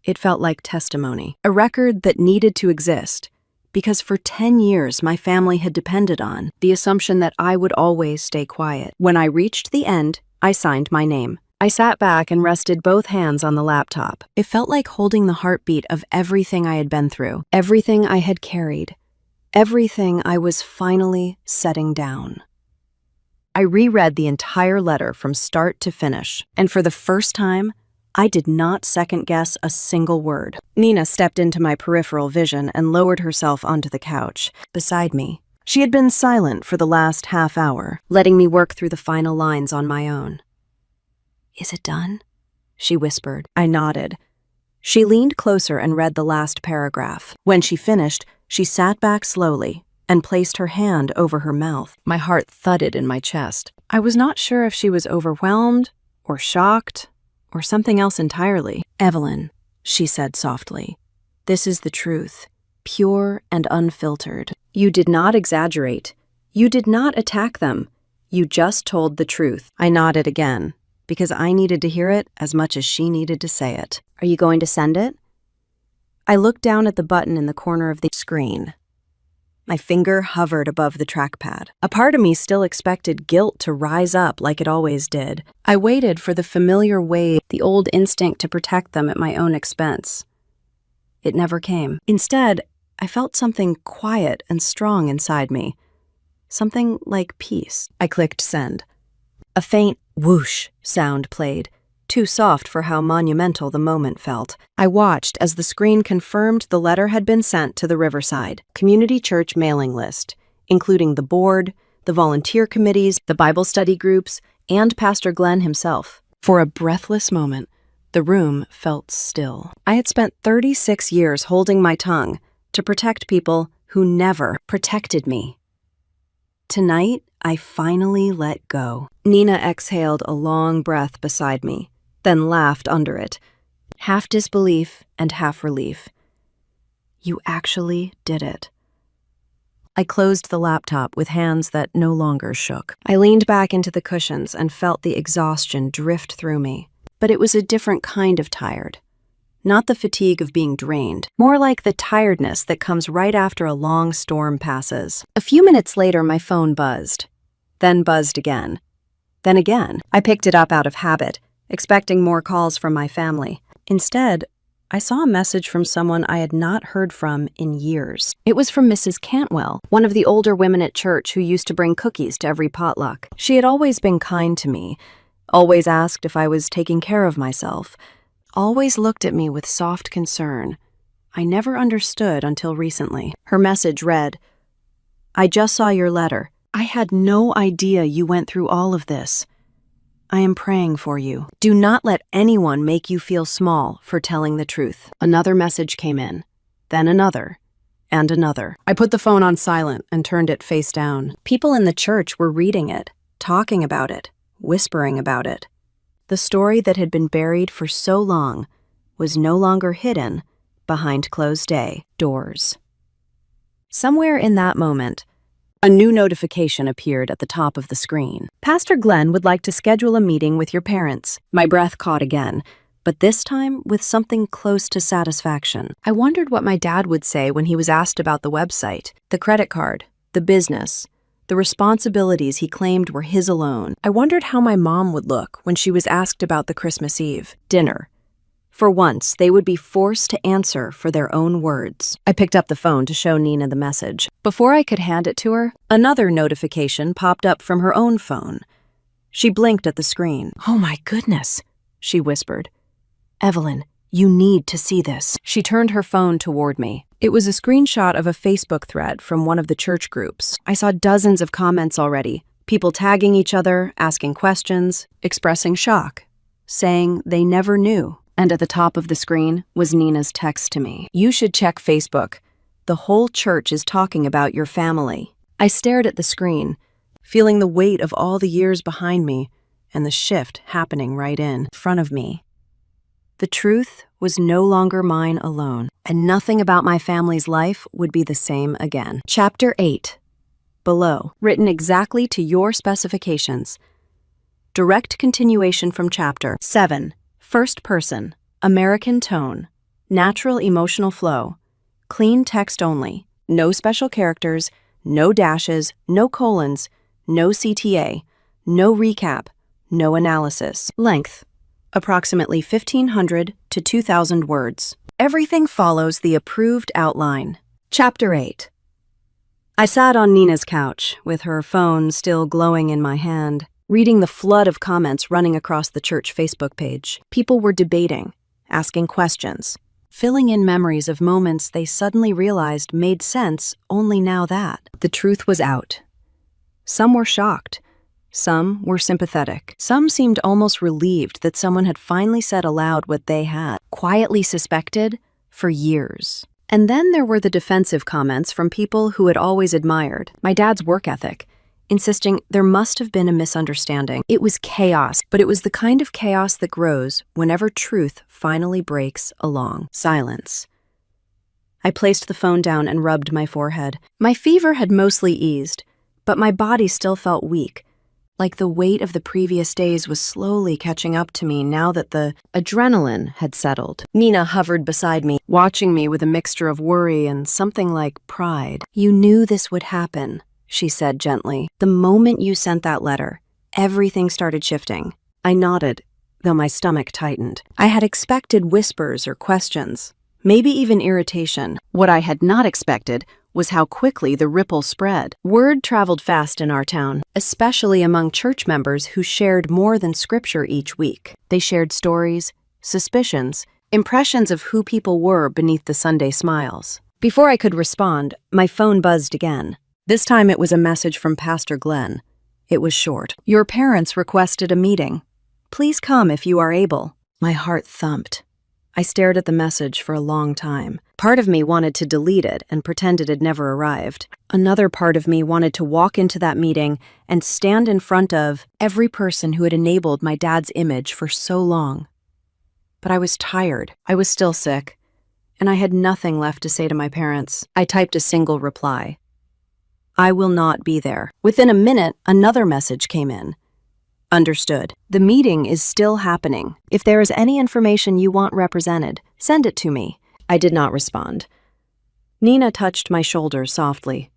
It felt like testimony, a record that needed to exist, because for 10 years my family had depended on the assumption that I would always stay quiet. When I reached the end, I signed my name. I sat back and rested both hands on the laptop. It felt like holding the heartbeat of everything I had been through, everything I had carried, everything I was finally setting down. I reread the entire letter from start to finish, and for the first time, I did not second-guess a single word. Nina stepped into my peripheral vision and lowered herself onto the couch beside me. She had been silent for the last half hour, letting me work through the final lines on my own. "Is it done?" she whispered. I nodded. She leaned closer and read the last paragraph. When she finished, she sat back slowly and placed her hand over her mouth. My heart thudded in my chest. I was not sure if she was overwhelmed or shocked or something else entirely. "Evelyn," she said softly, "this is the truth, pure and unfiltered. You did not exaggerate. You did not attack them. You just told the truth." I nodded again, because I needed to hear it as much as she needed to say it. "Are you going to send it?" I looked down at the button in the corner of the screen. My finger hovered above the trackpad. A part of me still expected guilt to rise up like it always did. I waited for the familiar wave, the old instinct to protect them at my own expense. It never came. Instead, I felt something quiet and strong inside me. Something like peace. I clicked send. A faint whoosh sound played, too soft for how monumental the moment felt. I watched as the screen confirmed the letter had been sent to the Riverside Community Church mailing list, including the board, the volunteer committees, the Bible study groups, and Pastor Glenn himself. For a breathless moment, the room felt still. I had spent 36 years holding my tongue to protect people who never protected me. Tonight, I finally let go. Nina exhaled a long breath beside me, then laughed under it, half disbelief and half relief. You actually did it. I closed the laptop with hands that no longer shook. I leaned back into the cushions and felt the exhaustion drift through me. But it was a different kind of tired. Not the fatigue of being drained, more like the tiredness that comes right after a long storm passes. A few minutes later, my phone buzzed. Then buzzed again. Then again. I picked it up out of habit, expecting more calls from my family. Instead, I saw a message from someone I had not heard from in years. It was from Mrs. Cantwell, one of the older women at church who used to bring cookies to every potluck. She had always been kind to me, always asked if I was taking care of myself, always looked at me with soft concern. I never understood until recently. Her message read, "I just saw your letter. I had no idea you went through all of this. I am praying for you. Do not let anyone make you feel small for telling the truth." Another message came in, then another, and another. I put the phone on silent and turned it face down. People in the church were reading it, talking about it, whispering about it. The story that had been buried for so long was no longer hidden behind closed doors. Somewhere in that moment, a new notification appeared at the top of the screen. "Pastor Glenn would like to schedule a meeting with your parents." My breath caught again, but this time with something close to satisfaction. I wondered what my dad would say when he was asked about the website, the credit card, the business, the responsibilities he claimed were his alone. I wondered how my mom would look when she was asked about the Christmas Eve dinner. For once, they would be forced to answer for their own words. I picked up the phone to show Nina the message. Before I could hand it to her, another notification popped up from her own phone. She blinked at the screen. "Oh my goodness," she whispered. "Evelyn, you need to see this." She turned her phone toward me. It was a screenshot of a Facebook thread from one of the church groups. I saw dozens of comments already, people tagging each other, asking questions, expressing shock, saying they never knew. And at the top of the screen was Nina's text to me. "You should check Facebook. The whole church is talking about your family." I stared at the screen, feeling the weight of all the years behind me and the shift happening right in front of me. The truth was no longer mine alone, and nothing about my family's life would be the same again. Chapter 8. Below, written exactly to your specifications. Direct continuation from Chapter 7. First person, American tone, natural emotional flow, clean text only, no special characters, no dashes, no colons, no CTA, no recap, no analysis. Length, approximately 1,500 to 2,000 words. Everything follows the approved outline. Chapter 8. I sat on Nina's couch, with her phone still glowing in my hand, reading the flood of comments running across the church Facebook page. People were debating, asking questions, filling in memories of moments they suddenly realized made sense only now that the truth was out. Some were shocked. Some were sympathetic. Some seemed almost relieved that someone had finally said aloud what they had quietly suspected for years. And then there were the defensive comments from people who had always admired my dad's work ethic, insisting there must have been a misunderstanding. It was chaos, but it was the kind of chaos that grows whenever truth finally breaks along. Silence. I placed the phone down and rubbed my forehead. My fever had mostly eased, but my body still felt weak, like the weight of the previous days was slowly catching up to me now that the adrenaline had settled. Nina hovered beside me, watching me with a mixture of worry and something like pride. "You knew this would happen," she said gently. "The moment you sent that letter, everything started shifting." I nodded, though my stomach tightened. I had expected whispers or questions, maybe even irritation. What I had not expected was how quickly the ripple spread. Word traveled fast in our town, especially among church members who shared more than scripture each week. They shared stories, suspicions, impressions of who people were beneath the Sunday smiles. Before I could respond, my phone buzzed again. This time it was a message from Pastor Glenn. It was short. "Your parents requested a meeting. Please come if you are able." My heart thumped. I stared at the message for a long time. Part of me wanted to delete it and pretend it had never arrived. Another part of me wanted to walk into that meeting and stand in front of every person who had enabled my dad's image for so long. But I was tired. I was still sick. and I had nothing left to say to my parents. I typed a single reply. I will not be there. Within a minute, another message came in. Understood. The meeting is still happening. If there is any information you want represented, send it to me. I did not respond. Nina touched my shoulder softly.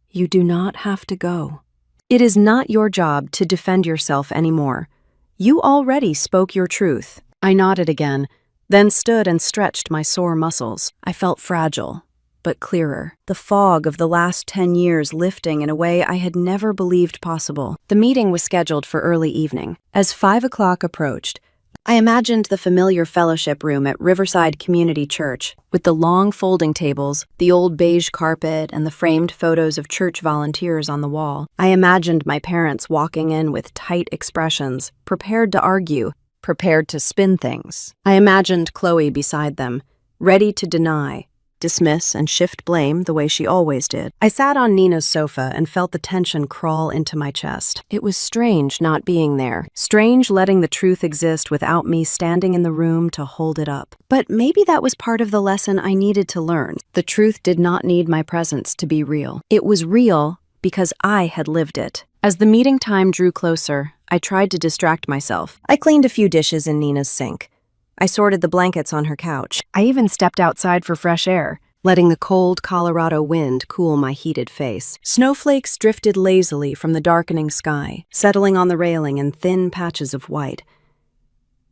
You do not have to go. It is not your job to defend yourself anymore. You already spoke your truth. I nodded again, then stood and stretched my sore muscles. I felt fragile, but clearer, the fog of the last 10 years lifting in a way I had never believed possible. The meeting was scheduled for early evening. As 5 o'clock approached, I imagined the familiar fellowship room at Riverside Community Church, with the long folding tables, the old beige carpet, and the framed photos of church volunteers on the wall. I imagined my parents walking in with tight expressions, prepared to argue, prepared to spin things. I imagined Chloe beside them, ready to deny, dismiss, and shift blame the way she always did. I sat on Nina's sofa and felt the tension crawl into my chest. It was strange not being there, strange letting the truth exist without me standing in the room to hold it up. But maybe that was part of the lesson I needed to learn. The truth did not need my presence to be real. It was real because I had lived it. As the meeting time drew closer, I tried to distract myself. I cleaned a few dishes in Nina's sink. I sorted the blankets on her couch. I even stepped outside for fresh air, letting the cold Colorado wind cool my heated face. Snowflakes drifted lazily from the darkening sky, settling on the railing in thin patches of white.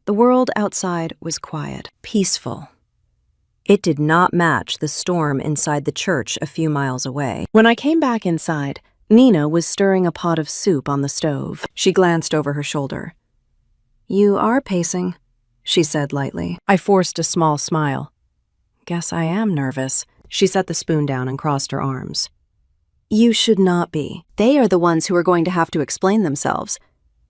The world outside was quiet, peaceful. It did not match the storm inside the church a few miles away. When I came back inside, Nina was stirring a pot of soup on the stove. She glanced over her shoulder. You are pacing, she said lightly. I forced a small smile. Guess I am nervous. She set the spoon down and crossed her arms. You should not be. They are the ones who are going to have to explain themselves.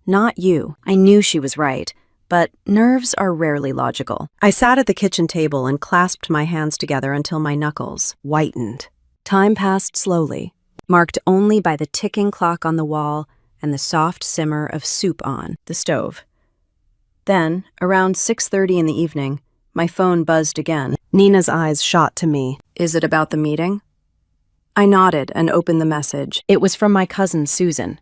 Not you. I knew she was right, but nerves are rarely logical. I sat at the kitchen table and clasped my hands together until my knuckles whitened. Time passed slowly, marked only by the ticking clock on the wall and the soft simmer of soup on the stove. Then, around 6:30 in the evening, my phone buzzed again. Nina's eyes shot to me. Is it about the meeting? I nodded and opened the message. It was from my cousin Susan.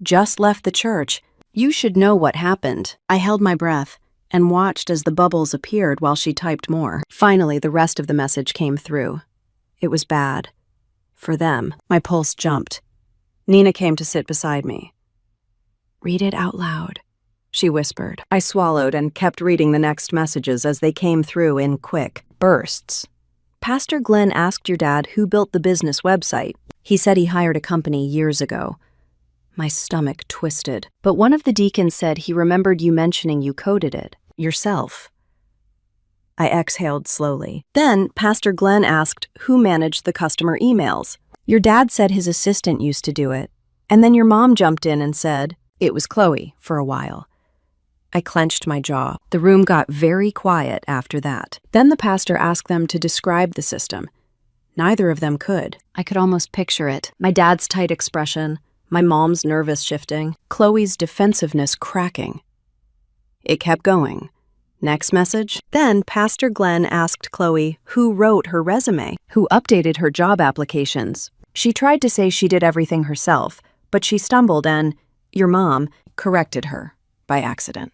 Just left the church. You should know what happened. I held my breath and watched as the bubbles appeared while she typed more. Finally, the rest of the message came through. It was bad. For them. My pulse jumped. Nina came to sit beside me. Read it out loud, she whispered. I swallowed and kept reading the next messages as they came through in quick bursts. Pastor Glenn asked your dad who built the business website. He said he hired a company years ago. My stomach twisted, but one of the deacons said he remembered you mentioning you coded it, yourself. I exhaled slowly. Then Pastor Glenn asked who managed the customer emails. Your dad said his assistant used to do it, and then your mom jumped in and said it was Chloe for a while. I clenched my jaw. The room got very quiet after that. Then the pastor asked them to describe the system. Neither of them could. I could almost picture it. My dad's tight expression, my mom's nervous shifting, Chloe's defensiveness cracking. It kept going. Next message. Then Pastor Glenn asked Chloe who wrote her resume, who updated her job applications. She tried to say she did everything herself, but she stumbled and your mom corrected her by accident.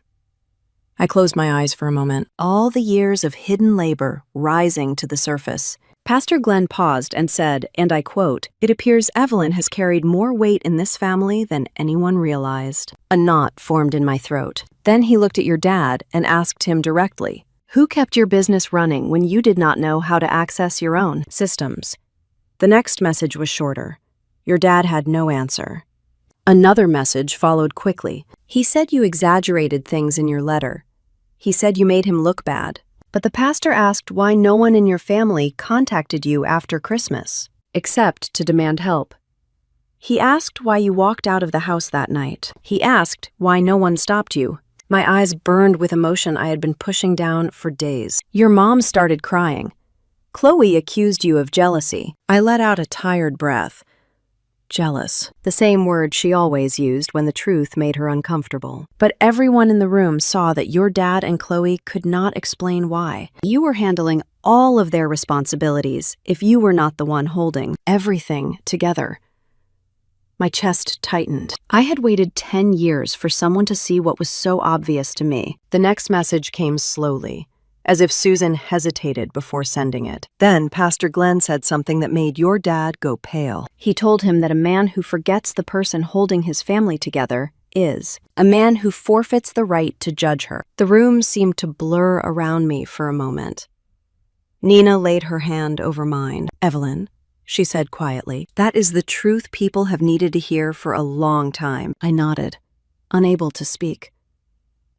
I closed my eyes for a moment, all the years of hidden labor rising to the surface. Pastor Glenn paused and said, and I quote, "It appears Evelyn has carried more weight in this family than anyone realized." A knot formed in my throat. Then he looked at your dad and asked him directly, who kept your business running when you did not know how to access your own systems? The next message was shorter. Your dad had no answer. Another message followed quickly. He said you exaggerated things in your letter. He said you made him look bad. But the pastor asked why no one in your family contacted you after Christmas, except to demand help. He asked why you walked out of the house that night. He asked why no one stopped you. My eyes burned with emotion I had been pushing down for days. Your mom started crying. Chloe accused you of jealousy. I let out a tired breath. Jealous, the same word she always used when the truth made her uncomfortable. But everyone in the room saw that your dad and Chloe could not explain why. You were handling all of their responsibilities if you were not the one holding everything together. My chest tightened. I had waited 10 years for someone to see what was so obvious to me. The next message came slowly, as if Susan hesitated before sending it. Then Pastor Glenn said something that made your dad go pale. He told him that a man who forgets the person holding his family together is a man who forfeits the right to judge her. The room seemed to blur around me for a moment. Nina laid her hand over mine. "Evelyn," she said quietly, "that is the truth people have needed to hear for a long time." I nodded, unable to speak.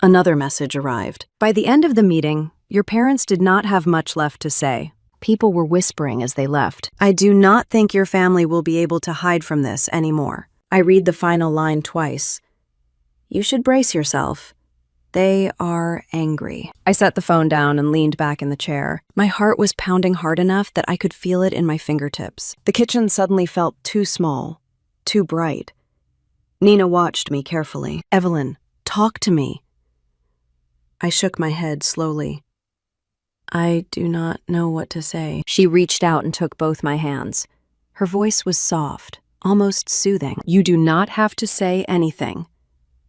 Another message arrived. "By the end of the meeting, your parents did not have much left to say." People were whispering as they left. "I do not think your family will be able to hide from this anymore." I read the final line twice. "You should brace yourself. They are angry." I set the phone down and leaned back in the chair. My heart was pounding hard enough that I could feel it in my fingertips. The kitchen suddenly felt too small, too bright. Nina watched me carefully. "Evelyn, talk to me." I shook my head slowly. "I do not know what to say." She reached out and took both my hands. Her voice was soft, almost soothing. "You do not have to say anything.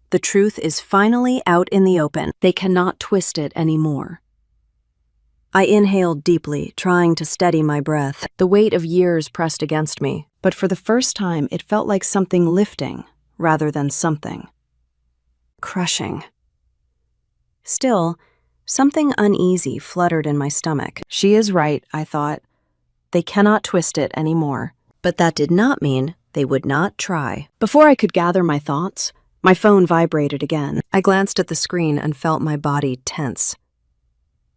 The truth is finally out in the open. They cannot twist it anymore." I inhaled deeply, trying to steady my breath. The weight of years pressed against me, but for the first time it felt like something lifting rather than something crushing. Still, something uneasy fluttered in my stomach. She is right, I thought. They cannot twist it anymore. But that did not mean they would not try. Before I could gather my thoughts, my phone vibrated again. I glanced at the screen and felt my body tense.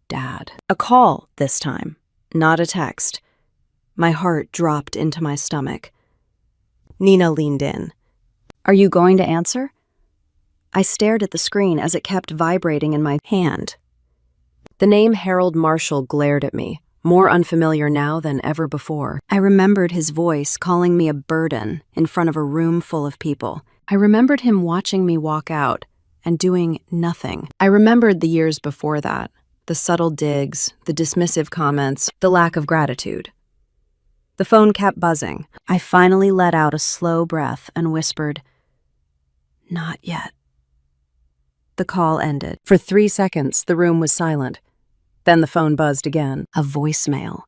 Dad. A call this time, not a text. My heart dropped into my stomach. Nina leaned in. "Are you going to answer?" I stared at the screen as it kept vibrating in my hand. The name Harold Marshall glared at me, more unfamiliar now than ever before. I remembered his voice calling me a burden in front of a room full of people. I remembered him watching me walk out and doing nothing. I remembered the years before that, the subtle digs, the dismissive comments, the lack of gratitude. The phone kept buzzing. I finally let out a slow breath and whispered, "Not yet." The call ended. For 3 seconds, the room was silent. Then the phone buzzed again. A voicemail.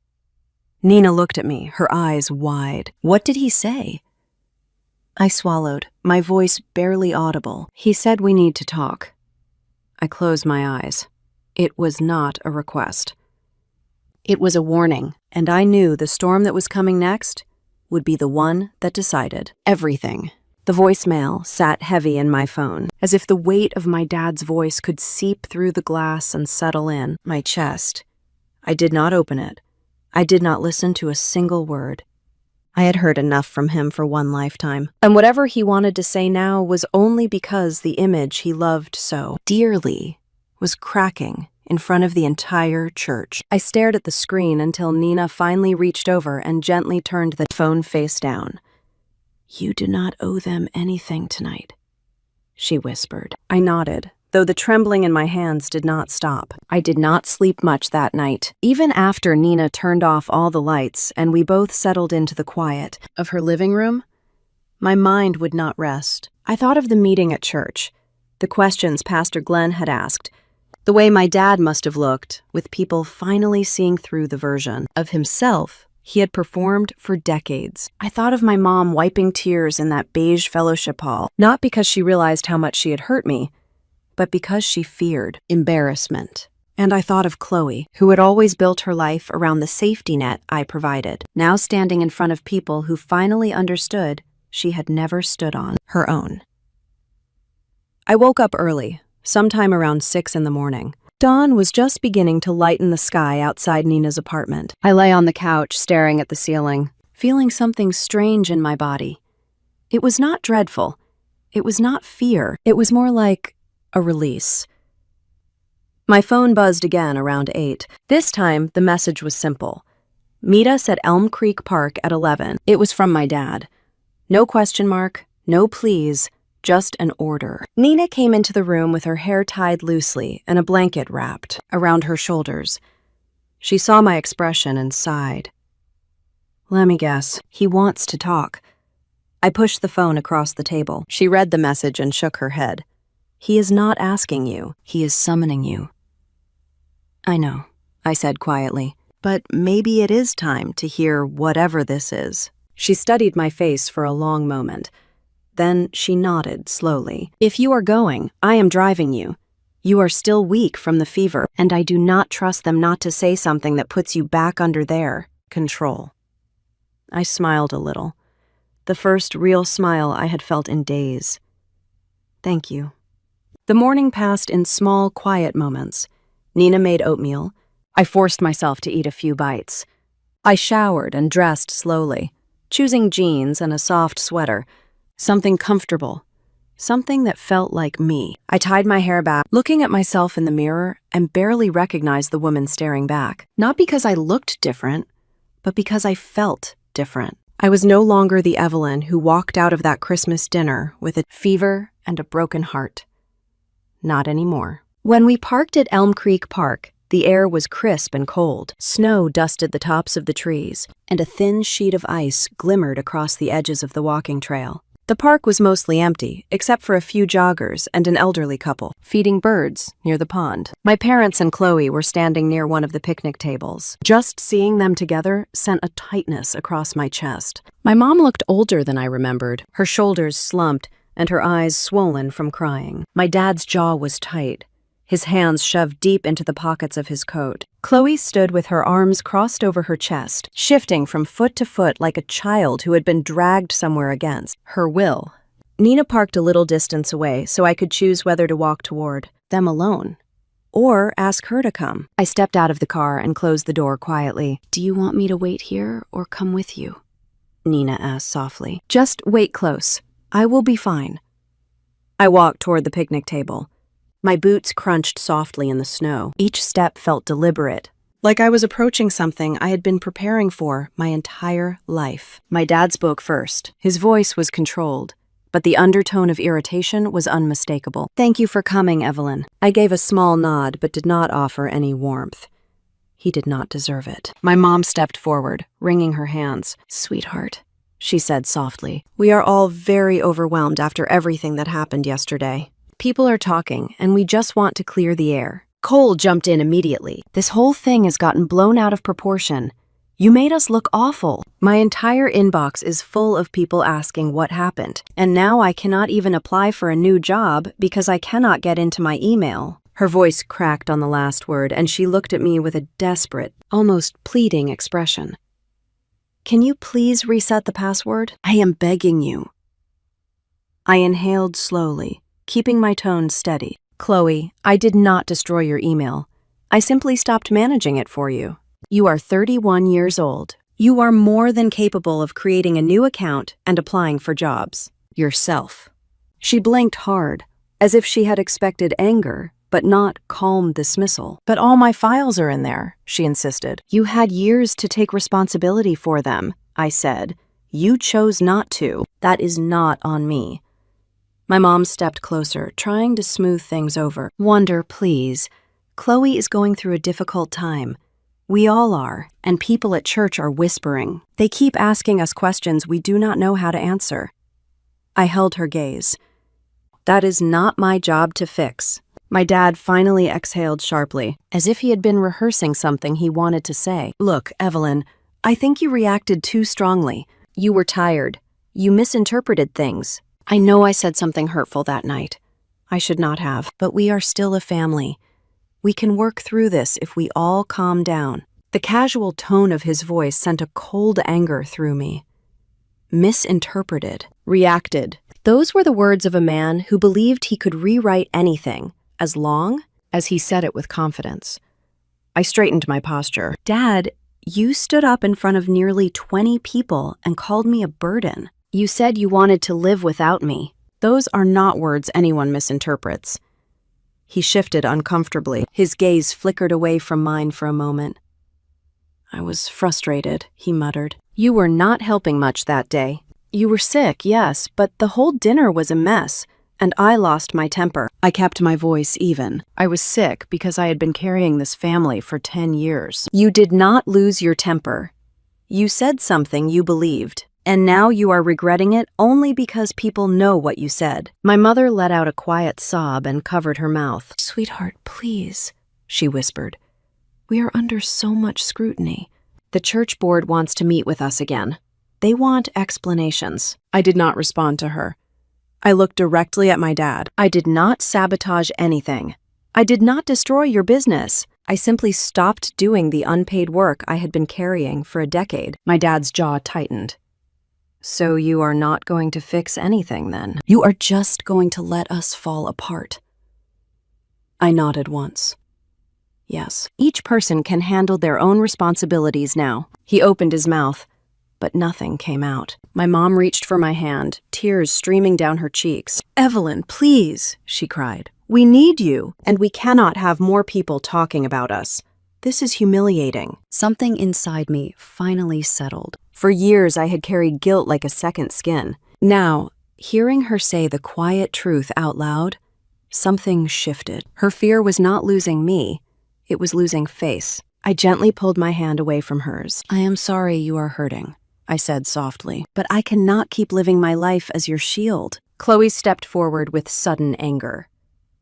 Nina looked at me, her eyes wide. What did he say? I swallowed, my voice barely audible. He said we need to talk. I closed my eyes. It was not a request. It was a warning, and I knew the storm that was coming next would be the one that decided everything. The voicemail sat heavy in my phone, as if the weight of my dad's voice could seep through the glass and settle in my chest. I did not open it. I did not listen to a single word. I had heard enough from him for one lifetime, and whatever he wanted to say now was only because the image he loved so dearly was cracking in front of the entire church. I stared at the screen until Nina finally reached over and gently turned the phone face down. "You do not owe them anything tonight," she whispered. I nodded, though the trembling in my hands did not stop. I did not sleep much that night. Even after Nina turned off all the lights and we both settled into the quiet of her living room, my mind would not rest. I thought of the meeting at church, the questions Pastor Glenn had asked, the way my dad must have looked, with people finally seeing through the version of himself he had performed for decades. I thought of my mom wiping tears in that beige fellowship hall, not because she realized how much she had hurt me, but because she feared embarrassment. And I thought of Chloe, who had always built her life around the safety net I provided, now standing in front of people who finally understood she had never stood on her own. I woke up early, sometime around 6 in the morning. Dawn was just beginning to lighten the sky outside Nina's apartment. I lay on the couch, staring at the ceiling, feeling something strange in my body. It was not dreadful. It was not fear. It was more like a release. My phone buzzed again around 8. This time, the message was simple. Meet us at Elm Creek Park at 11. It was from my dad. No question mark, no please, just an order. Nina came into the room with her hair tied loosely and a blanket wrapped around her shoulders. She saw my expression and sighed. Let me guess, he wants to talk. I pushed the phone across the table. She read the message and shook her head. He is not asking you, he is summoning you. I know, I said quietly, but maybe it is time to hear whatever this is. She studied my face for a long moment. Then she nodded slowly. If you are going, I am driving you. You are still weak from the fever, and I do not trust them not to say something that puts you back under their control. I smiled a little, the first real smile I had felt in days. Thank you. The morning passed in small, quiet moments. Nina made oatmeal. I forced myself to eat a few bites. I showered and dressed slowly, choosing jeans and a soft sweater, something comfortable, something that felt like me. I tied my hair back, looking at myself in the mirror, and barely recognized the woman staring back. Not because I looked different, but because I felt different. I was no longer the Evelyn who walked out of that Christmas dinner with a fever and a broken heart. Not anymore. When we parked at Elm Creek Park, the air was crisp and cold. Snow dusted the tops of the trees, and a thin sheet of ice glimmered across the edges of the walking trail. The park was mostly empty, except for a few joggers and an elderly couple, feeding birds near the pond. My parents and Chloe were standing near one of the picnic tables. Just seeing them together sent a tightness across my chest. My mom looked older than I remembered, her shoulders slumped and her eyes swollen from crying. My dad's jaw was tight, his hands shoved deep into the pockets of his coat. Chloe stood with her arms crossed over her chest, shifting from foot to foot like a child who had been dragged somewhere against her will. Nina parked a little distance away so I could choose whether to walk toward them alone or ask her to come. I stepped out of the car and closed the door quietly. Do you want me to wait here or come with you? Nina asked softly. Just wait close. I will be fine. I walked toward the picnic table. My boots crunched softly in the snow. Each step felt deliberate, like I was approaching something I had been preparing for my entire life. My dad spoke first. His voice was controlled, but the undertone of irritation was unmistakable. Thank you for coming, Evelyn. I gave a small nod, but did not offer any warmth. He did not deserve it. My mom stepped forward, wringing her hands. Sweetheart, she said softly, we are all very overwhelmed after everything that happened yesterday. People are talking, and we just want to clear the air. Cole jumped in immediately. This whole thing has gotten blown out of proportion. You made us look awful. My entire inbox is full of people asking what happened, and now I cannot even apply for a new job because I cannot get into my email. Her voice cracked on the last word, and she looked at me with a desperate, almost pleading expression. Can you please reset the password? I am begging you. I inhaled slowly, keeping my tone steady. Chloe, I did not destroy your email. I simply stopped managing it for you. You are 31 years old. You are more than capable of creating a new account and applying for jobs. Yourself. She blinked hard, as if she had expected anger, but not calm dismissal. But all my files are in there, she insisted. You had years to take responsibility for them, I said. You chose not to. That is not on me. My mom stepped closer, trying to smooth things over. Wonder, please. Chloe is going through a difficult time. We all are, and people at church are whispering. They keep asking us questions we do not know how to answer. I held her gaze. That is not my job to fix. My dad finally exhaled sharply, as if he had been rehearsing something he wanted to say. Look, Evelyn, I think you reacted too strongly. You were tired. You misinterpreted things. I know I said something hurtful that night. I should not have, but we are still a family. We can work through this if we all calm down. The casual tone of his voice sent a cold anger through me. Misinterpreted, reacted. Those were the words of a man who believed he could rewrite anything, as long as he said it with confidence. I straightened my posture. Dad, you stood up in front of nearly 20 people and called me a burden. You said you wanted to live without me. Those are not words anyone misinterprets. He shifted uncomfortably. His gaze flickered away from mine for a moment. I was frustrated, he muttered. You were not helping much that day. You were sick, yes, but the whole dinner was a mess. And I lost my temper. I kept my voice even. I was sick because I had been carrying this family for 10 years. You did not lose your temper. You said something you believed, and now you are regretting it only because people know what you said. My mother let out a quiet sob and covered her mouth. "Sweetheart, please," she whispered. "We are under so much scrutiny. The church board wants to meet with us again. They want explanations." I did not respond to her. I looked directly at my dad. "I did not sabotage anything. I did not destroy your business. I simply stopped doing the unpaid work I had been carrying for a decade." My dad's jaw tightened. "So you are not going to fix anything then? You are just going to let us fall apart?" I nodded once. "Yes, each person can handle their own responsibilities now." He opened his mouth, but nothing came out. My mom reached for my hand, tears streaming down her cheeks. "Evelyn, please," she cried. "We need you, and we cannot have more people talking about us. This is humiliating." Something inside me finally settled. For years, I had carried guilt like a second skin. Now, hearing her say the quiet truth out loud, something shifted. Her fear was not losing me. It was losing face. I gently pulled my hand away from hers. "I am sorry you are hurting," I said softly, "but I cannot keep living my life as your shield." Chloe stepped forward with sudden anger.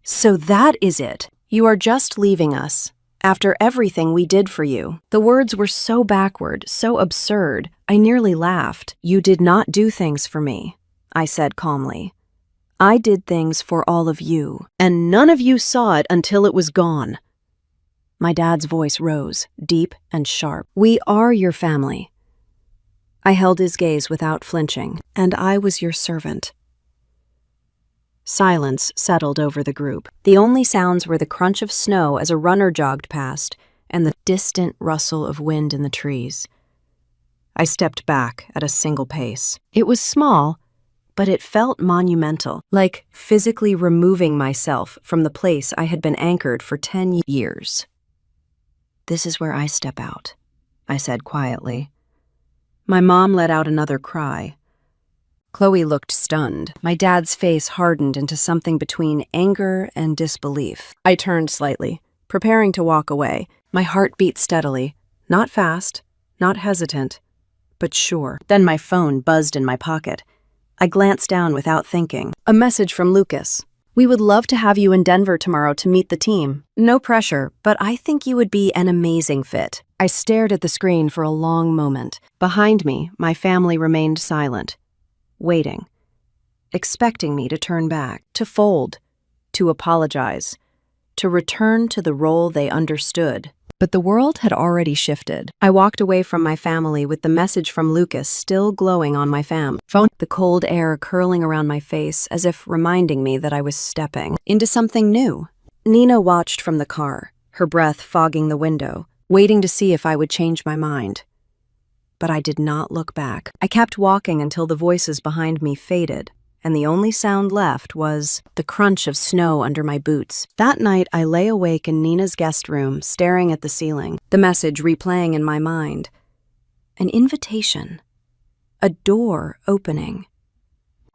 "So that is it. You are just leaving us, after everything we did for you." The words were so backward, so absurd, I nearly laughed. "You did not do things for me," I said calmly. "I did things for all of you, and none of you saw it until it was gone." My dad's voice rose, deep and sharp. "We are your family." I held his gaze without flinching. "And I was your servant." Silence settled over the group. The only sounds were the crunch of snow as a runner jogged past and the distant rustle of wind in the trees. I stepped back at a single pace. It was small, but it felt monumental, like physically removing myself from the place I had been anchored for 10 years. "This is where I step out," I said quietly. My mom let out another cry. Chloe looked stunned. My dad's face hardened into something between anger and disbelief. I turned slightly, preparing to walk away. My heart beat steadily, not fast, not hesitant, but sure. Then my phone buzzed in my pocket. I glanced down without thinking. A message from Lucas. "We would love to have you in Denver tomorrow to meet the team. No pressure, but I think you would be an amazing fit." I stared at the screen for a long moment. Behind me, my family remained silent, waiting, expecting me to turn back, to fold, to apologize, to return to the role they understood. But the world had already shifted. I walked away from my family with the message from Lucas still glowing on my phone, the cold air curling around my face as if reminding me that I was stepping into something new. Nina watched from the car, her breath fogging the window, waiting to see if I would change my mind. But I did not look back. I kept walking until the voices behind me faded, and the only sound left was the crunch of snow under my boots. That night, I lay awake in Nina's guest room, staring at the ceiling, the message replaying in my mind. An invitation. A door opening.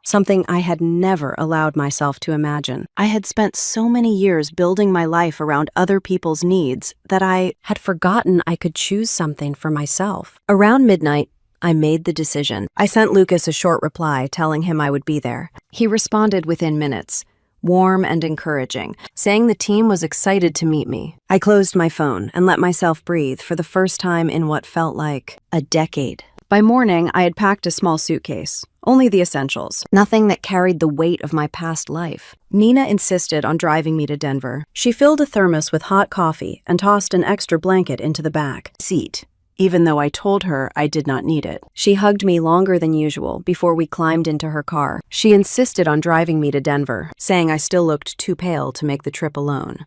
Something I had never allowed myself to imagine. I had spent so many years building my life around other people's needs that I had forgotten I could choose something for myself. Around midnight, I made the decision. I sent Lucas a short reply telling him I would be there. He responded within minutes, warm and encouraging, saying the team was excited to meet me. I closed my phone and let myself breathe for the first time in what felt like a decade. By morning, I had packed a small suitcase, only the essentials, nothing that carried the weight of my past life. Nina insisted on driving me to Denver. She filled a thermos with hot coffee and tossed an extra blanket into the back seat, even though I told her I did not need it. She hugged me longer than usual before we climbed into her car. She insisted on driving me to Denver, saying I still looked too pale to make the trip alone.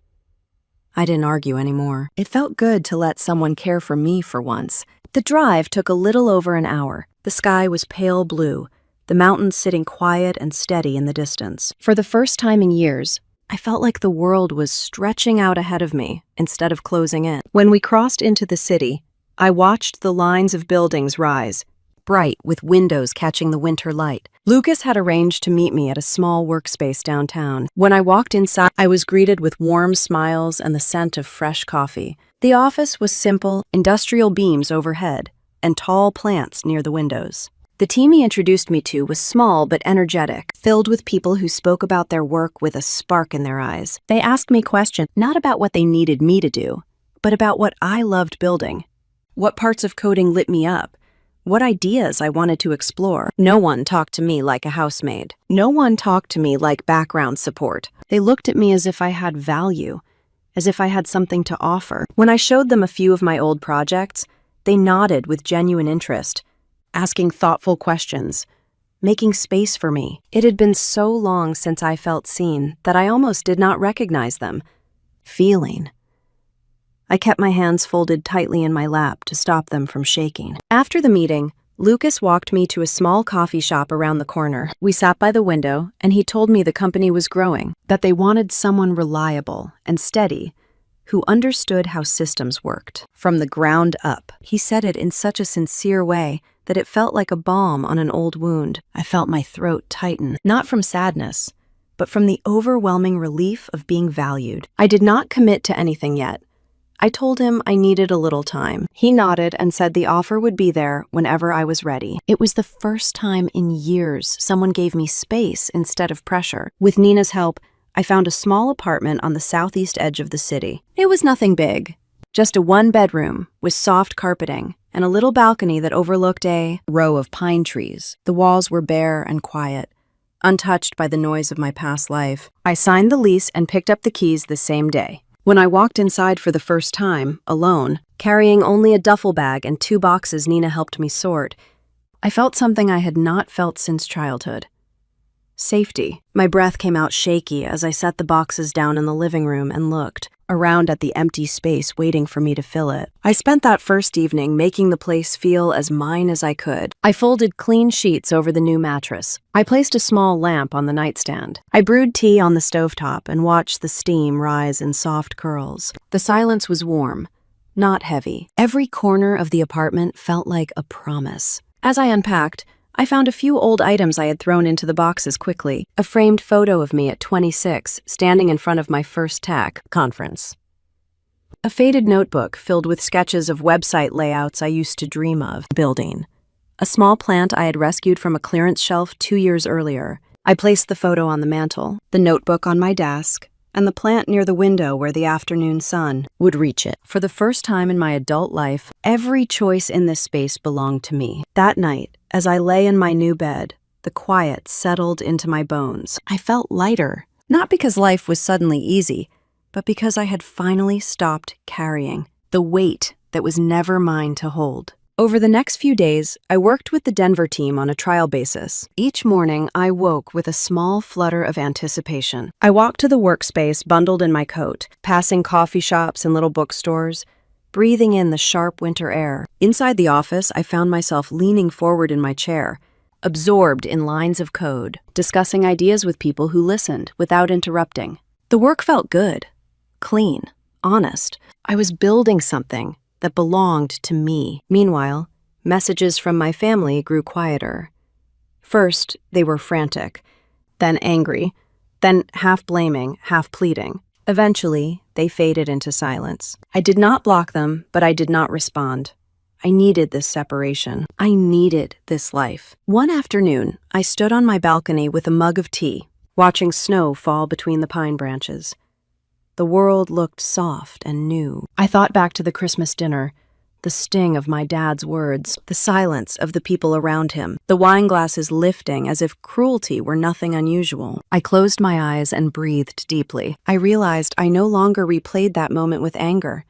I didn't argue anymore. It felt good to let someone care for me for once. The drive took a little over an hour. The sky was pale blue, the mountains sitting quiet and steady in the distance. For the first time in years, I felt like the world was stretching out ahead of me instead of closing in. When we crossed into the city, I watched the lines of buildings rise, bright with windows catching the winter light. Lucas had arranged to meet me at a small workspace downtown. When I walked inside, I was greeted with warm smiles and the scent of fresh coffee. The office was simple, industrial beams overhead, and tall plants near the windows. The team he introduced me to was small but energetic, filled with people who spoke about their work with a spark in their eyes. They asked me questions not about what they needed me to do, but about what I loved building. What parts of coding lit me up? What ideas I wanted to explore? No one talked to me like a housemaid. No one talked to me like background support. They looked at me as if I had value, as if I had something to offer. When I showed them a few of my old projects, they nodded with genuine interest, asking thoughtful questions, making space for me. It had been so long since I felt seen that I almost did not recognize them. Feeling. I kept my hands folded tightly in my lap to stop them from shaking. After the meeting, Lucas walked me to a small coffee shop around the corner. We sat by the window, and he told me the company was growing, that they wanted someone reliable and steady who understood how systems worked from the ground up. He said it in such a sincere way that it felt like a balm on an old wound. I felt my throat tighten, not from sadness, but from the overwhelming relief of being valued. I did not commit to anything yet. I told him I needed a little time. He nodded and said the offer would be there whenever I was ready. It was the first time in years someone gave me space instead of pressure. With Nina's help, I found a small apartment on the southeast edge of the city. It was nothing big, just a one-bedroom with soft carpeting and a little balcony that overlooked a row of pine trees. The walls were bare and quiet, untouched by the noise of my past life. I signed the lease and picked up the keys the same day. When I walked inside for the first time, alone, carrying only a duffel bag and 2 boxes Nina helped me sort, I felt something I had not felt since childhood. Safety. My breath came out shaky as I set the boxes down in the living room and looked around at the empty space waiting for me to fill it. I spent that first evening making the place feel as mine as I could. I folded clean sheets over the new mattress. I placed a small lamp on the nightstand. I brewed tea on the stovetop and watched the steam rise in soft curls. The silence was warm, not heavy. Every corner of the apartment felt like a promise. As I unpacked, I found a few old items I had thrown into the boxes quickly. A framed photo of me at 26, standing in front of my first tech conference. A faded notebook filled with sketches of website layouts I used to dream of building. A small plant I had rescued from a clearance shelf 2 years earlier. I placed the photo on the mantel, the notebook on my desk, and the plant near the window where the afternoon sun would reach it. For the first time in my adult life, every choice in this space belonged to me. That night, as I lay in my new bed, the quiet settled into my bones. I felt lighter, not because life was suddenly easy, but because I had finally stopped carrying the weight that was never mine to hold. Over the next few days, I worked with the Denver team on a trial basis. Each morning, I woke with a small flutter of anticipation. I walked to the workspace bundled in my coat, passing coffee shops and little bookstores, breathing in the sharp winter air. Inside the office, I found myself leaning forward in my chair, absorbed in lines of code, discussing ideas with people who listened without interrupting. The work felt good, clean, honest. I was building something that belonged to me. Meanwhile, messages from my family grew quieter. First, they were frantic, then angry, then half blaming, half pleading. Eventually, they faded into silence. I did not block them, but I did not respond. I needed this separation. I needed this life. One afternoon, I stood on my balcony with a mug of tea, watching snow fall between the pine branches. The world looked soft and new. I thought back to the Christmas dinner, the sting of my dad's words, the silence of the people around him, the wine glasses lifting as if cruelty were nothing unusual. I closed my eyes and breathed deeply. I realized I no longer replayed that moment with anger,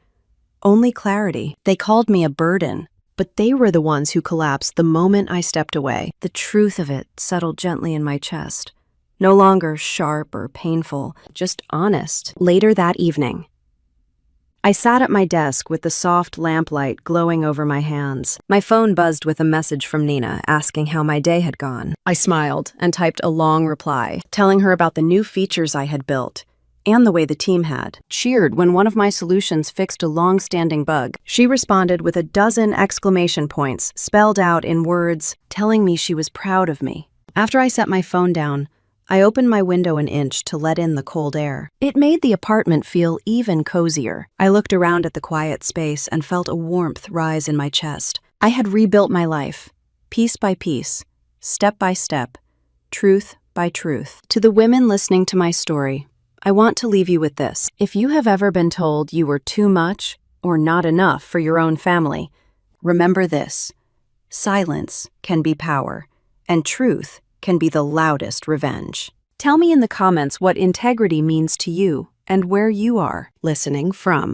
only clarity. They called me a burden, but they were the ones who collapsed the moment I stepped away. The truth of it settled gently in my chest. No longer sharp or painful, just honest. Later that evening, I sat at my desk with the soft lamplight glowing over my hands. My phone buzzed with a message from Nina asking how my day had gone. I smiled and typed a long reply, telling her about the new features I had built, and the way the team had cheered when one of my solutions fixed a long-standing bug. She responded with a dozen exclamation points spelled out in words telling me she was proud of me. After I set my phone down, I opened my window an inch to let in the cold air. It made the apartment feel even cozier. I looked around at the quiet space and felt a warmth rise in my chest. I had rebuilt my life, piece by piece, step by step, truth by truth. To the women listening to my story, I want to leave you with this. If you have ever been told you were too much or not enough for your own family, remember this: silence can be power, and truth can be the loudest revenge. Tell me in the comments what integrity means to you and where you are listening from.